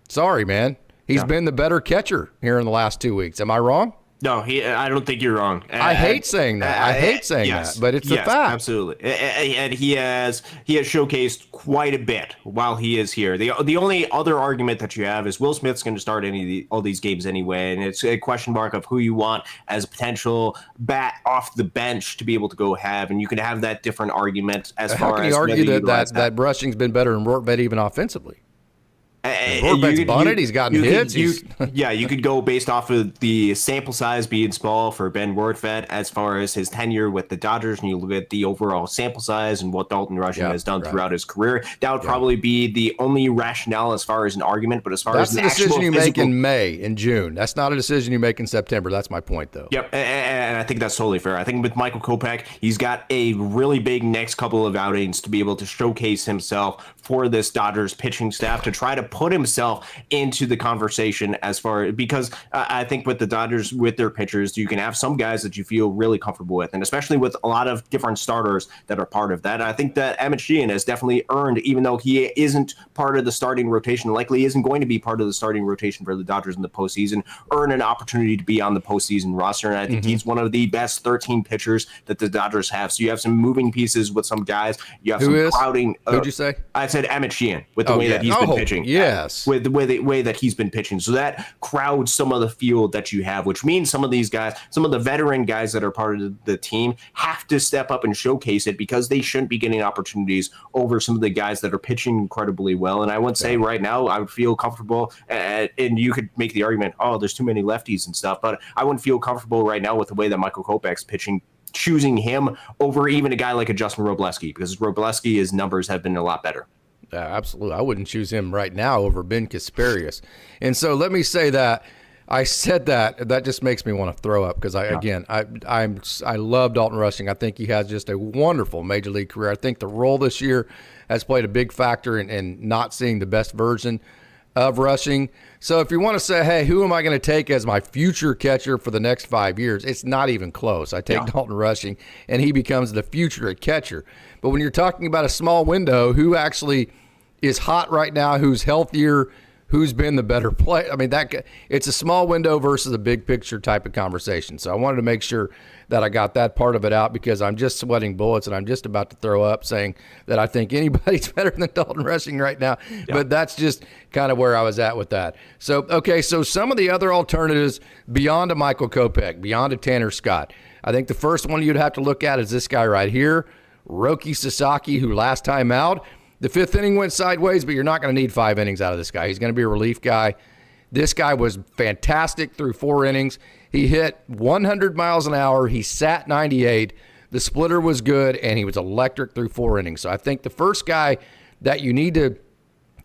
Sorry, man. He's been the better catcher here in the last 2 weeks. Am I wrong? No, I don't think you're wrong. I hate saying that. I hate saying that, but it's a fact. Absolutely. And he has showcased quite a bit while he is here. The only other argument that you have is Will Smith's going to start all these games anyway, and it's a question mark of who you want as a potential bat off the bench to be able to go have, and you can have that different argument as far as. How can you argue that Rushing's been better than Rortvet even offensively? Rortvet's bunted. He's gotten hits. You could go based off of the sample size being small for Ben Rortvet as far as his tenure with the Dodgers, and you look at the overall sample size and what Dalton Rushing has done throughout his career. That would probably be the only rationale as far as an argument. But as far as the decision you make in May and June, that's not a decision you make in September. That's my point, though. Yep, and I think that's totally fair. I think with Michael Kopech, he's got a really big next couple of outings to be able to showcase himself for this Dodgers pitching staff to try to put himself into the conversation because I think with the Dodgers, with their pitchers, you can have some guys that you feel really comfortable with, and especially with a lot of different starters that are part of that. And I think that Emmett Sheehan has definitely earned, even though he isn't part of the starting rotation, likely isn't going to be part of the starting rotation for the Dodgers in the postseason, earn an opportunity to be on the postseason roster. And I think he's one of the best 13 pitchers that the Dodgers have. So you have some moving pieces with some guys. You have some crowding. Who'd you say? I said Emmett Sheehan with the way that he's been pitching. Yes. With the way that he's been pitching. So that crowds some of the field that you have, which means some of these guys, some of the veteran guys that are part of the team have to step up and showcase it because they shouldn't be getting opportunities over some of the guys that are pitching incredibly well. And I would say right now I would feel comfortable, and you could make the argument, oh, there's too many lefties and stuff, but I wouldn't feel comfortable right now with the way that Michael Kopech's pitching, choosing him over even a guy like a Justin Robleski, because Robleski, his numbers have been a lot better. Absolutely. I wouldn't choose him right now over Ben Kasparius. And so let me say that I said that just makes me want to throw up because I love Dalton Rushing. I think he has just a wonderful major league career. I think the role this year has played a big factor in not seeing the best version of Rushing. So if you want to say, hey, who am I going to take as my future catcher for the next 5 years? It's not even close. I take Dalton Rushing, and he becomes the future catcher. But when you're talking about a small window, who actually is hot right now, who's healthier, who's been the better player? I mean, it's a small window versus a big picture type of conversation. So I wanted to make sure that I got that part of it out because I'm just sweating bullets and I'm just about to throw up saying that I think anybody's better than Dalton Rushing right now. Yeah. But that's just kind of where I was at with that. So, okay, so some of the other alternatives beyond a Michael Kopech, beyond a Tanner Scott, I think the first one you'd have to look at is this guy right here, Roki Sasaki, who last time out, the fifth inning went sideways, but you're not going to need 5 innings out of this guy. He's going to be a relief guy. This guy was fantastic through 4 innings. He hit 100 miles an hour. He sat 98. The splitter was good, and he was electric through 4 innings. So I think the first guy that you need to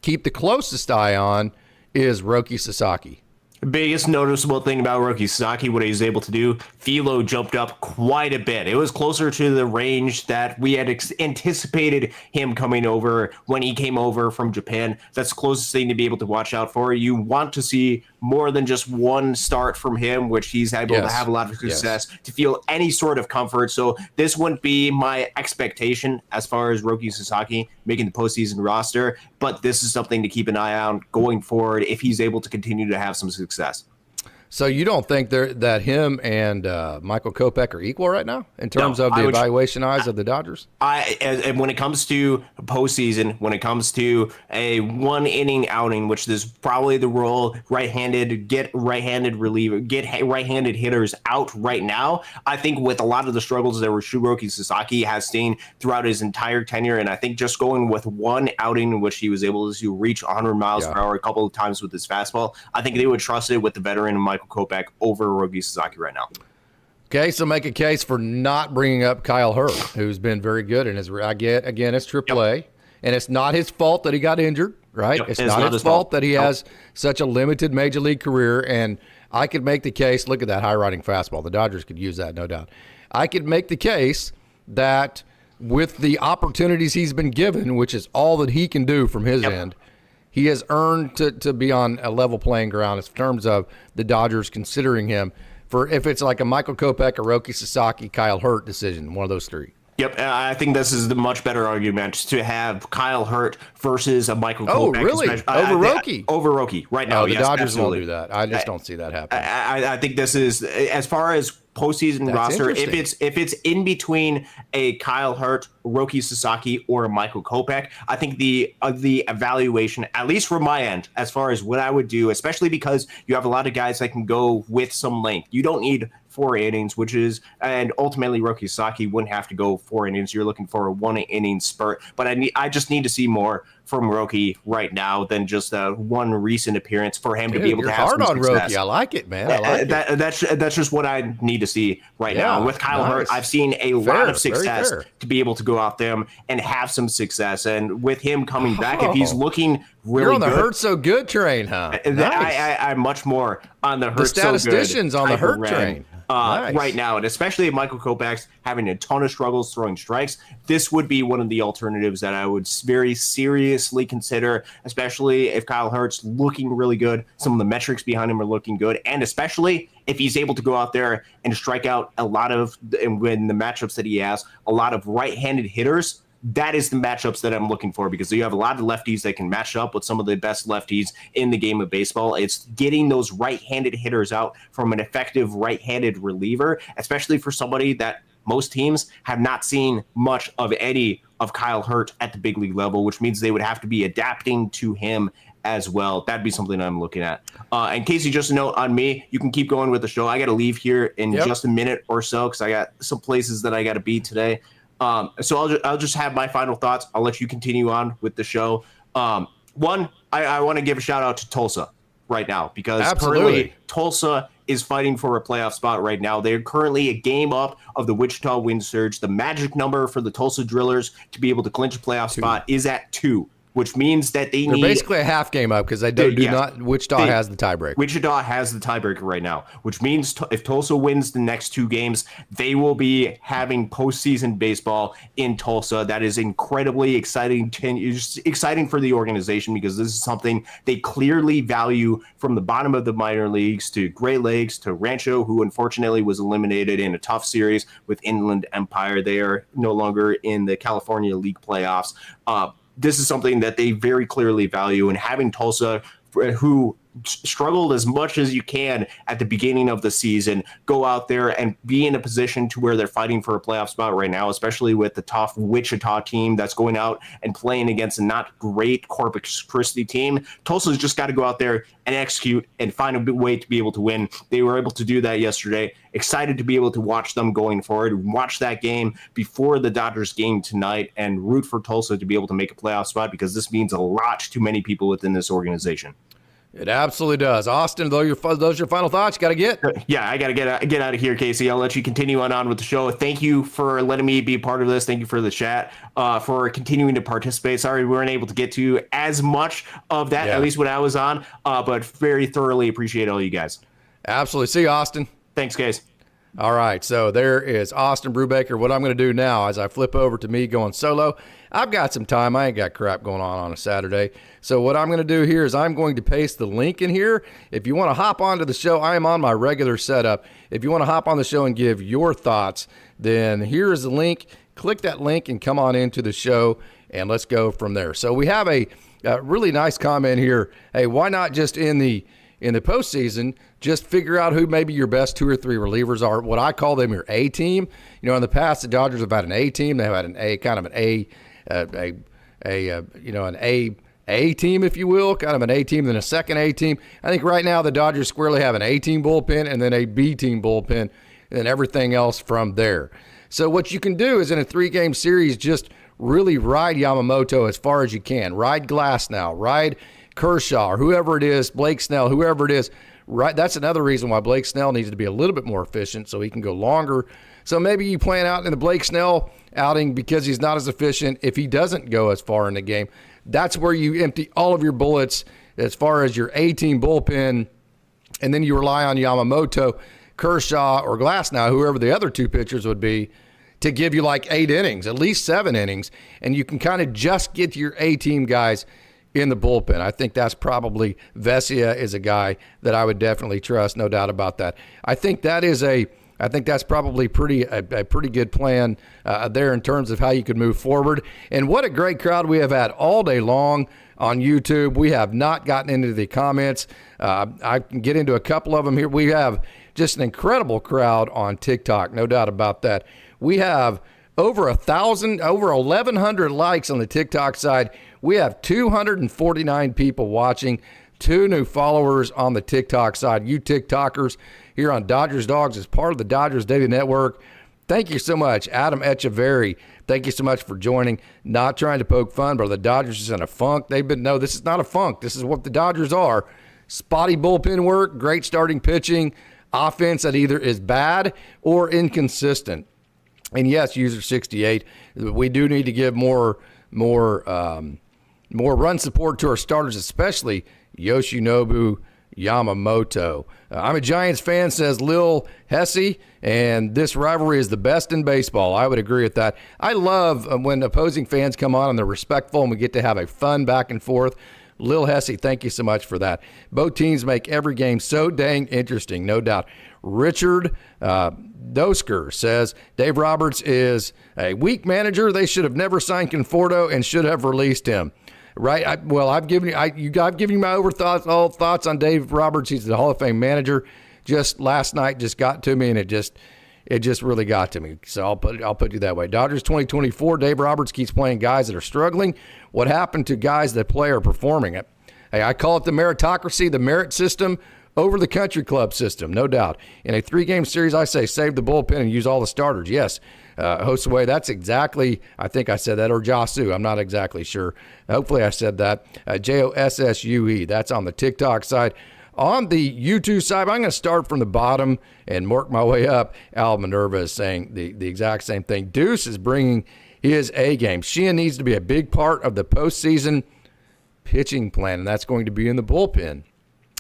keep the closest eye on is Roki Sasaki. The biggest noticeable thing about Roki Sasaki, what he was able to do, Philo jumped up quite a bit. It was closer to the range that we had anticipated him coming over when he came over from Japan. That's the closest thing to be able to watch out for. You want to see more than just one start from him, which he's able to have a lot of success, to feel any sort of comfort. So this wouldn't be my expectation as far as Roki Sasaki making the postseason roster, but this is something to keep an eye on going forward if he's able to continue to have some success. So you don't think that him and Michael Kopech are equal right now in terms of the evaluation eyes of the Dodgers? And when it comes to postseason, when it comes to a one-inning outing, which is probably the role, get right-handed hitters out right now. I think with a lot of the struggles that Hiroki Sasaki has seen throughout his entire tenure, and I think just going with one outing in which he was able to reach 100 miles per hour a couple of times with his fastball, I think they would trust it with the veteran Michael Kopech over Hiroki Sasaki right now. Okay, so make a case for not bringing up Kyle Hurt, who's been very good in his. Again, it's AAA, and it's not his fault that he got injured, right? It's not his fault that he has such a limited major league career, and I could make the case. Look at that high-riding fastball. The Dodgers could use that, no doubt. I could make the case that with the opportunities he's been given, which is all that he can do from his end, he has earned to be on a level playing ground in terms of the Dodgers considering him for if it's like a Michael Kopech, Hiroki Sasaki, Kyle Hurt decision, one of those three. Yep, I think this is the much better argument to have Kyle Hurt versus a Michael Kopech. Oh, really? Over Roki? Over Roki, right now. The Dodgers won't do that. I just don't see that happening. I think this is, as far as postseason roster, if it's in between a Kyle Hurt, Hiroki Sasaki, or a Michael Kopech, I think the evaluation, at least from my end, as far as what I would do, especially because you have a lot of guys that can go with some length. You don't need 4 innings, and ultimately Hiroki Sasaki wouldn't have to go 4 innings. You're looking for a 1-inning spurt, but I just need to see more from Hiroki right now than just one recent appearance for him to be able to have some success. Hiroki. I like it, man. I like it. That's just what I need to see right now. With Kyle Hurt, I've seen a lot of success to be able to go out there and have some success. And with him coming back, if he's looking really You're on the good, Hurt so good train, huh? Nice. I'm much more on the Hurt so good. The statistician's on the Hurt train. Nice. Right now, and especially if Michael Kopech's having a ton of struggles throwing strikes, this would be one of the alternatives that I would very seriously consider, especially if Kyle Hurt's looking really good. Some of the metrics behind him are looking good, and especially if he's able to go out there and strike out and win the matchups that he has, a lot of right-handed hitters. That is the matchups that I'm looking for, because you have a lot of lefties that can match up with some of the best lefties in the game of baseball. It's getting those right-handed hitters out from an effective right-handed reliever, especially for somebody that most teams have not seen much of any of Kyle Hurt at the big league level, which means they would have to be adapting to him as well. That'd be something I'm looking at. And Casey, just a note on me, you can keep going with the show. I got to leave here in just a minute or so because I got some places that I got to be today. So I'll just have my final thoughts. I'll let you continue on with the show. One, I want to give a shout out to Tulsa right now, because currently Tulsa is fighting for a playoff spot right now. They're currently a game up of the Wichita Wind Surge. The magic number for the Tulsa Drillers to be able to clinch a playoff spot is at 2. Which means that they're basically a half game up, because Wichita has the tiebreaker. Wichita has the tiebreaker right now, which means if Tulsa wins the next 2 games, they will be having postseason baseball in Tulsa. That is incredibly exciting. Exciting for the organization, because this is something they clearly value from the bottom of the minor leagues to Great Lakes to Rancho, who unfortunately was eliminated in a tough series with Inland Empire. They are no longer in the California League playoffs. This is something that they very clearly value, and having Tulsa, who struggled as much as you can at the beginning of the season, go out there and be in a position to where they're fighting for a playoff spot right now, especially with the tough Wichita team that's going out and playing against a not great Corpus Christi team. Tulsa's just got to go out there and execute and find a way to be able to win. They were able to do that yesterday. Excited to be able to watch them going forward, watch that game before the Dodgers game tonight, and root for Tulsa to be able to make a playoff spot, because this means a lot to many people within this organization. It absolutely does. Austin, those are your final thoughts. You got to get. Yeah, I got to get out of here, Casey. I'll let you continue on with the show. Thank you for letting me be a part of this. Thank you for the chat, for continuing to participate. Sorry we weren't able to get to as much of that, at least when I was on, but very thoroughly appreciate all you guys. Absolutely. See you, Austin. Thanks, guys. All right, so there is Austin Brubaker. What I'm going to do now as I flip over to me going solo, I've got some time. I ain't got crap going on a Saturday. So what I'm going to do here is I'm going to paste the link in here. If you want to hop onto the show, I am on my regular setup. If you want to hop on the show and give your thoughts, then here is the link. Click that link and come on into the show, and let's go from there. So we have a really nice comment here. Hey, why not just in the in the postseason, just figure out who maybe your best 2 or 3 relievers are. What I call them your A team. In the past, the Dodgers have had an A team. They've had an A, kind of an A team, if you will, kind of an A team, then a second A team. I think right now the Dodgers squarely have an A team bullpen and then a B team bullpen, and then everything else from there. So what you can do is in a 3-game series, just really ride Yamamoto as far as you can. Ride Glasnow, ride Kershaw, or whoever it is, Blake Snell, whoever it is. Right, that's another reason why Blake Snell needs to be a little bit more efficient so he can go longer. So maybe you plan out in the Blake Snell outing because he's not as efficient if he doesn't go as far in the game. That's where you empty all of your bullets as far as your A-team bullpen, and then you rely on Yamamoto, Kershaw, or Glasnow, whoever the other 2 pitchers would be, to give you like 8 innings, at least 7 innings, and you can kind of just get your A-team guys in the bullpen. I think that's probably Vesia is a guy that I would definitely trust, no doubt about that. I think that's probably a pretty good plan there in terms of how you could move forward. And what a great crowd we have had all day long on YouTube. We have not gotten into the comments. I can get into a couple of them here. We have just an incredible crowd on TikTok, no doubt about that. We have over 1,100 likes on the TikTok side. We have 249 people watching, 2 new followers on the TikTok side. You TikTokers here on Dodgers Dawgs as part of the Dodgers Daily Network. Thank you so much, Adam Echeverry. Thank you so much for joining. Not trying to poke fun, but the Dodgers is in a funk. No, this is not a funk. This is what the Dodgers are. Spotty bullpen work, great starting pitching, offense that either is bad or inconsistent. And yes, user 68, we do need to give more run support to our starters, especially Yoshinobu Yamamoto. I'm a Giants fan, says Lil Hesse, and this rivalry is the best in baseball. I would agree with that. I love when opposing fans come on and they're respectful and we get to have a fun back and forth. Lil Hesse, thank you so much for that. Both teams make every game so dang interesting, no doubt. Richard Dosker says Dave Roberts is a weak manager. They should have never signed Conforto and should have released him. Right? I've given you my all thoughts on Dave Roberts. He's the Hall of Fame manager. Just last night just got to me, and it just really got to me. So I'll put you that way. Dodgers 2024. Dave Roberts keeps playing guys that are struggling. What happened to guys that play are performing it? Hey, I call it the meritocracy, the merit system over the country club system, no doubt. In a 3-game series, I say save the bullpen and use all the starters. Yes. Josue, that's exactly, I think I said that, or Josu, I'm not exactly sure. Hopefully I said that. Jossue, that's on the TikTok side. On the YouTube side, I'm going to start from the bottom and work my way up. Al Minerva is saying the exact same thing. Deuce is bringing his A game. Sheehan needs to be a big part of the postseason pitching plan, and that's going to be in the bullpen.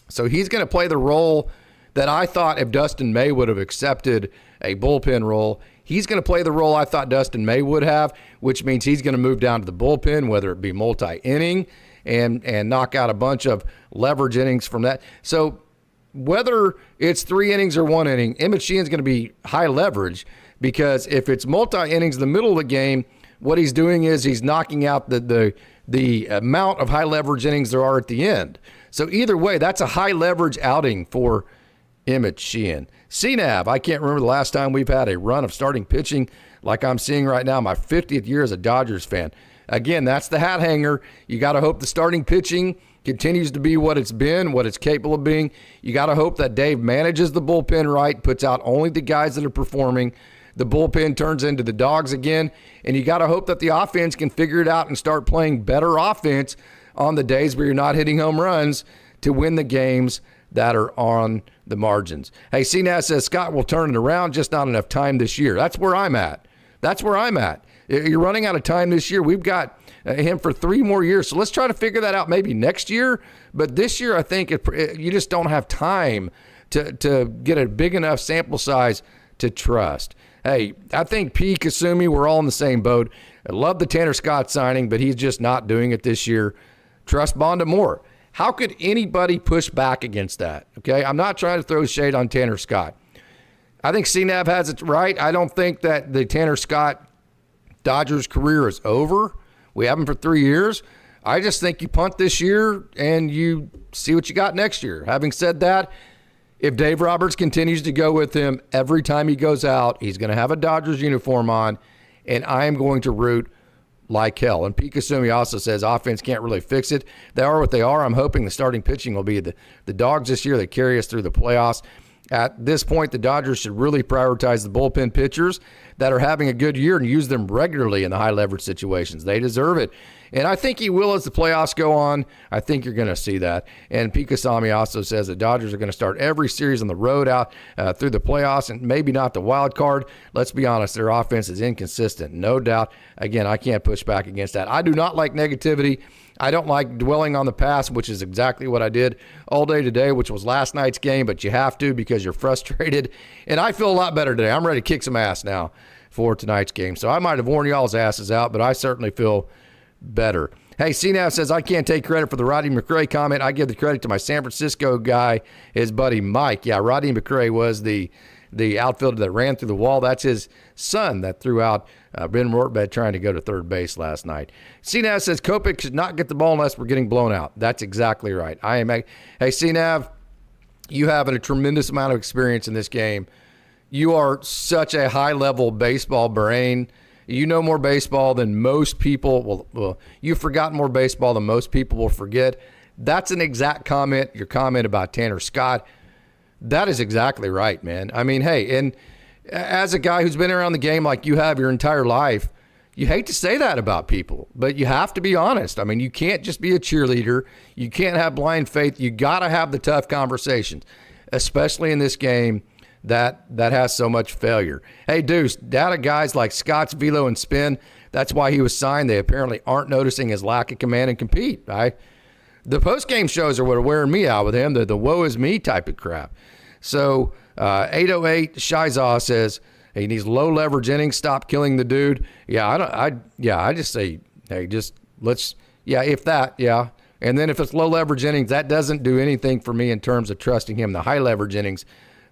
So he's going to play the role that I thought if Dustin May would have accepted a bullpen role, he's going to play the role I thought Dustin May would have, which means he's going to move down to the bullpen, whether it be multi-inning and knock out a bunch of leverage innings from that. So whether it's 3 innings or 1 inning, Emmett Sheehan's going to be high leverage, because if it's multi-innings in the middle of the game, what he's doing is he's knocking out the amount of high leverage innings there are at the end. So either way, that's a high leverage outing for Emmett Sheehan. CNAV, I can't remember the last time we've had a run of starting pitching like I'm seeing right now, my 50th year as a Dodgers fan. Again, that's the hat hanger. You got to hope the starting pitching continues to be what it's been, what it's capable of being. You got to hope that Dave manages the bullpen right, puts out only the guys that are performing. The bullpen turns into the Dawgs again, and you got to hope that the offense can figure it out and start playing better offense on the days where you're not hitting home runs to win the games that are on the margins. Hey, CNAS says Scott will turn it around, just not enough time this year. That's where I'm at. You're running out of time this year. We've got him for 3 more years, so let's try to figure that out maybe next year. But this year, I think you just don't have time to get a big enough sample size to trust. Hey, I think P. Kasumi, we're all in the same boat. I love the Tanner Scott signing, but he's just not doing it this year. Trust Bonda more. How could anybody push back against that? Okay, I'm not trying to throw shade on Tanner Scott. I think CNAB has it right. I don't think that the Tanner Scott Dodgers career is over. We have him for 3 years. I just think you punt this year and you see what you got next year. Having said that, if Dave Roberts continues to go with him every time he goes out, he's going to have a Dodgers uniform on, and I am going to root like hell. And Pete Kasumi also says offense can't really fix it. They are what they are. I'm hoping the starting pitching will be the Dawgs this year that carry us through the playoffs. At this point, the Dodgers should really prioritize the bullpen pitchers that are having a good year and use them regularly in the high leverage situations. They deserve it. And I think he will as the playoffs go on. I think you're going to see that. And Pete Kasami also says the Dodgers are going to start every series on the road out through the playoffs and maybe not the wild card. Let's be honest, their offense is inconsistent, no doubt. Again, I can't push back against that. I do not like negativity. I don't like dwelling on the past, which is exactly what I did all day today, which was last night's game, but you have to because you're frustrated. And I feel a lot better today. I'm ready to kick some ass now for tonight's game. So I might have worn y'all's asses out, but I certainly feel better. Hey, CNAV says, I can't take credit for the Rodney McRae comment. I give the credit to my San Francisco guy, his buddy Mike. Yeah, Rodney McRae was the outfielder that ran through the wall. That's his son that threw out Ben Rortbed trying to go to third base last night. CNAV says Kopech should not get the ball unless we're getting blown out. That's exactly right. Hey, CNAV, you have a tremendous amount of experience in this game. You are such a high-level baseball brain. You know more baseball than most people. Well, you've forgotten more baseball than most people will forget. That's an exact comment, your comment about Tanner Scott. That is exactly right, man. I mean, hey, and as a guy who's been around the game like you have your entire life, you hate to say that about people, but you have to be honest. I mean, you can't just be a cheerleader. You can't have blind faith. You got to have the tough conversations, especially in this game that has so much failure. Hey, Deuce, data guys like Scott's velo and spin, that's why he was signed. They apparently aren't noticing his lack of command and compete. The post-game shows are what are wearing me out with him, the woe is me type of crap. So 808 Shizaw says he needs low leverage innings, stop killing the dude. I just say, hey, just let's, if that, yeah. And then if it's low leverage innings, that doesn't do anything for me in terms of trusting him, the high leverage innings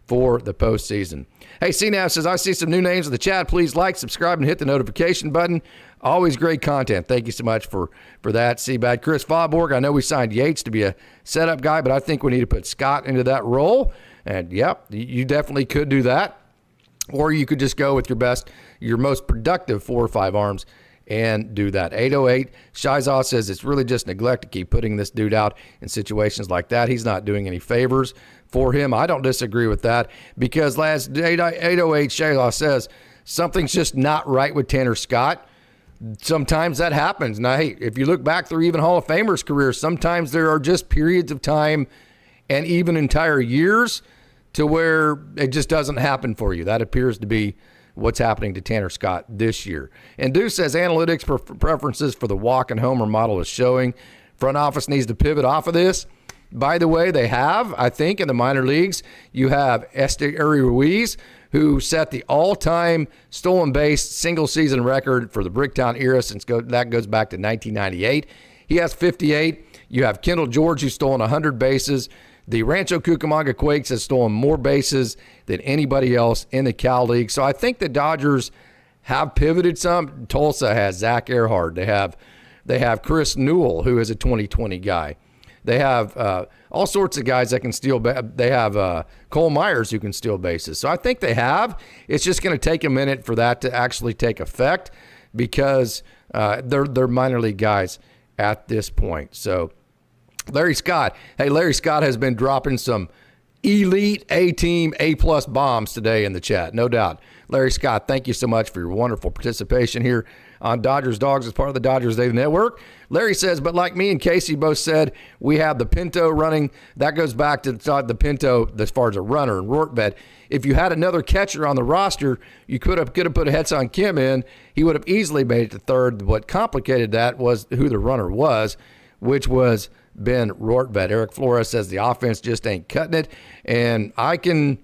for the postseason. Hey, CNAV says, I see some new names in the chat. Please like, subscribe, and hit the notification button. Always great content. Thank you so much for that. Seabad. Chris Fauborg, I know we signed Yates to be a setup guy, but I think we need to put Scott into that role. And, you definitely could do that. Or you could just go with your most productive 4 or 5 arms and do that. 808 Shizaw says it's really just neglect to keep putting this dude out in situations like that. He's not doing any favors for him. I don't disagree with that because last 808 Shizaw says something's just not right with Tanner Scott. Sometimes that happens. Now, hey, if you look back through even Hall of Famers' careers, sometimes there are just periods of time and even entire years to where it just doesn't happen for you. That appears to be what's happening to Tanner Scott this year. And Deuce says analytics preferences for the walk and homer model is showing. Front office needs to pivot off of this. By the way, they have, I think, in the minor leagues. You have Esteury Ruiz, who set the all-time stolen base single-season record for the Bricktown era since that goes back to 1998. He has 58. You have Kendall George, who's stolen 100 bases. The Rancho Cucamonga Quakes has stolen more bases than anybody else in the Cal League. So I think the Dodgers have pivoted some. Tulsa has Zach Earhart. They have Chris Newell, who is a 2020 guy. They have all sorts of guys that can steal. They have Cole Myers who can steal bases. So I think they have. It's just going to take a minute for that to actually take effect because they're minor league guys at this point. So Larry Scott. Hey, Larry Scott has been dropping some elite A-team, A-plus bombs today in the chat, no doubt. Larry Scott, thank you so much for your wonderful participation here on Dodgers Dogs as part of the Dodgers Daily Network. Larry says, but like me and Casey both said, we have the Pinto running. That goes back to the Pinto as far as a runner and Rortbed. If you had another catcher on the roster, you could have put a Hetson Kim in. He would have easily made it to third. What complicated that was who the runner was, which was Ben Rortbed. Eric Flores says the offense just ain't cutting it, and I can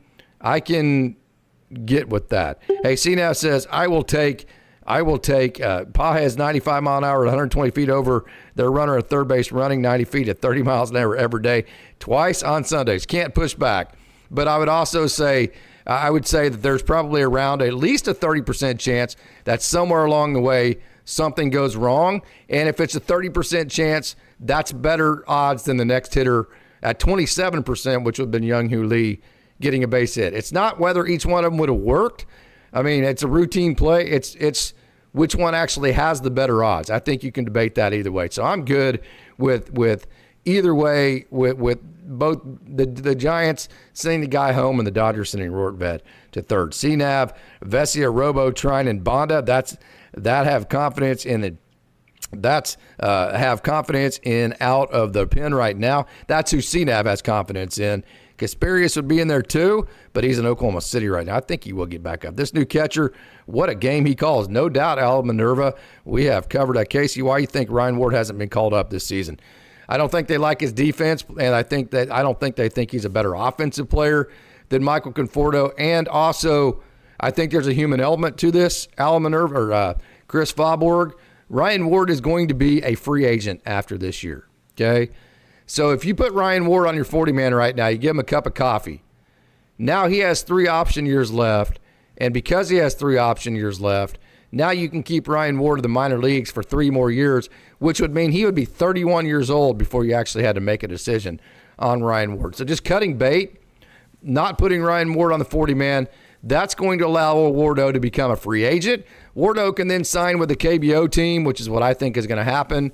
get with that. Hey, CNAV says I will take Pages 95 mile an hour at 120 feet over their runner at third base running 90 feet at 30 miles an hour every day, twice on Sundays. Can't push back. But I would also say, that there's probably around at least a 30% chance that somewhere along the way something goes wrong. And if it's a 30% chance, that's better odds than the next hitter at 27%, which would have been Young-Hoo Lee getting a base hit. It's not whether each one of them would have worked. I mean, it's a routine play. It's which one actually has the better odds. I think you can debate that either way. So I'm good with either way, with both the Giants sending the guy home and the Dodgers sending Rortvedt to third. CNAV, Vesia, Robo, Trine, and Bonda. Have confidence in the. Have confidence in out of the pen right now. That's who CNAV has confidence in. Kasperius would be in there too, but he's in Oklahoma City right now. I think he will get back up. This new catcher, what a game he calls. No doubt, Al Minerva. We have covered that. Casey, why do you think Ryan Ward hasn't been called up this season? I don't think they like his defense, and I don't think they think he's a better offensive player than Michael Conforto. And also, I think there's a human element to this. Al Minerva or Chris Fauborg. Ryan Ward is going to be a free agent after this year. Okay. So if you put Ryan Ward on your 40-man right now, you give him a cup of coffee. Now he has 3 option years left, and because he has 3 option years left, now you can keep Ryan Ward in the minor leagues for 3 more years, which would mean he would be 31 years old before you actually had to make a decision on Ryan Ward. So just cutting bait, not putting Ryan Ward on the 40-man, that's going to allow Wardo to become a free agent. Wardo can then sign with the KBO team, which is what I think is going to happen,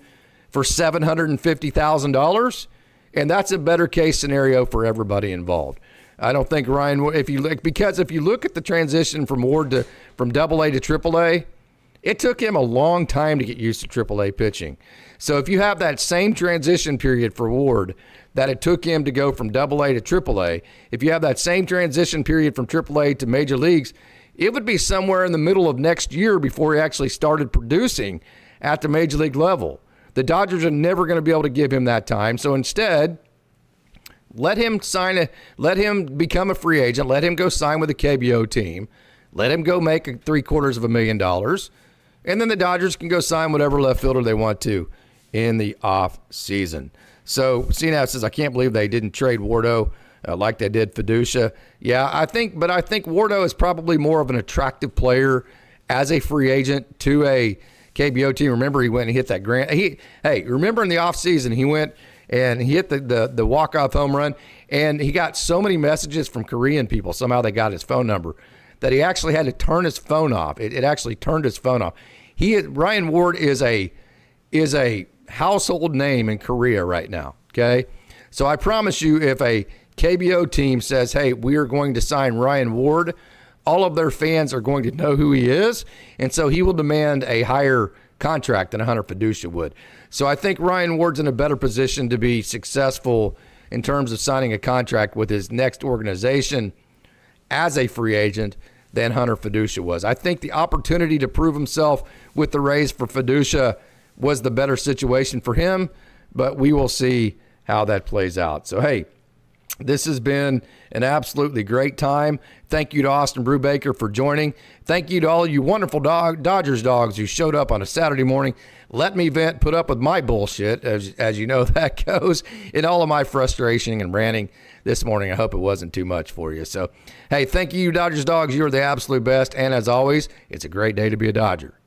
for $750,000, and that's a better case scenario for everybody involved. I don't think Ryan, because if you look at the transition from Ward from AA to AAA, it took him a long time to get used to AAA pitching. So if you have that same transition period for Ward that it took him to go from AA to AAA, if you have that same transition period from AAA to major leagues, it would be somewhere in the middle of next year before he actually started producing at the major league level. The Dodgers are never going to be able to give him that time. So instead, let him become a free agent. Let him go sign with the KBO team. Let him go make $750,000. And then the Dodgers can go sign whatever left fielder they want to in the off season. So CNAV says, I can't believe they didn't trade Wardo like they did Fiducia. Yeah, I think Wardo is probably more of an attractive player as a free agent to a KBO team. Remember, he went and hit that grand. Remember in the offseason, he went and he hit the walk-off home run, and he got so many messages from Korean people. Somehow they got his phone number that he actually had to turn his phone off. It actually turned his phone off. Ryan Ward is a household name in Korea right now. Okay, so I promise you, if a KBO team says, "Hey, we are going to sign Ryan Ward," all of their fans are going to know who he is, and so he will demand a higher contract than Hunter Fiducia would. So I think Ryan Ward's in a better position to be successful in terms of signing a contract with his next organization as a free agent than Hunter Fiducia was. I think the opportunity to prove himself with the Rays for Fiducia was the better situation for him, but we will see how that plays out. So, hey, this has been an absolutely great time. Thank you to Austin Brubaker for joining. Thank you to all you wonderful Dodgers dogs who showed up on a Saturday morning. Let me vent, put up with my bullshit, as you know that goes, in all of my frustration and ranting this morning. I hope it wasn't too much for you. So, hey, thank you, Dodgers dogs. You're the absolute best. And as always, it's a great day to be a Dodger.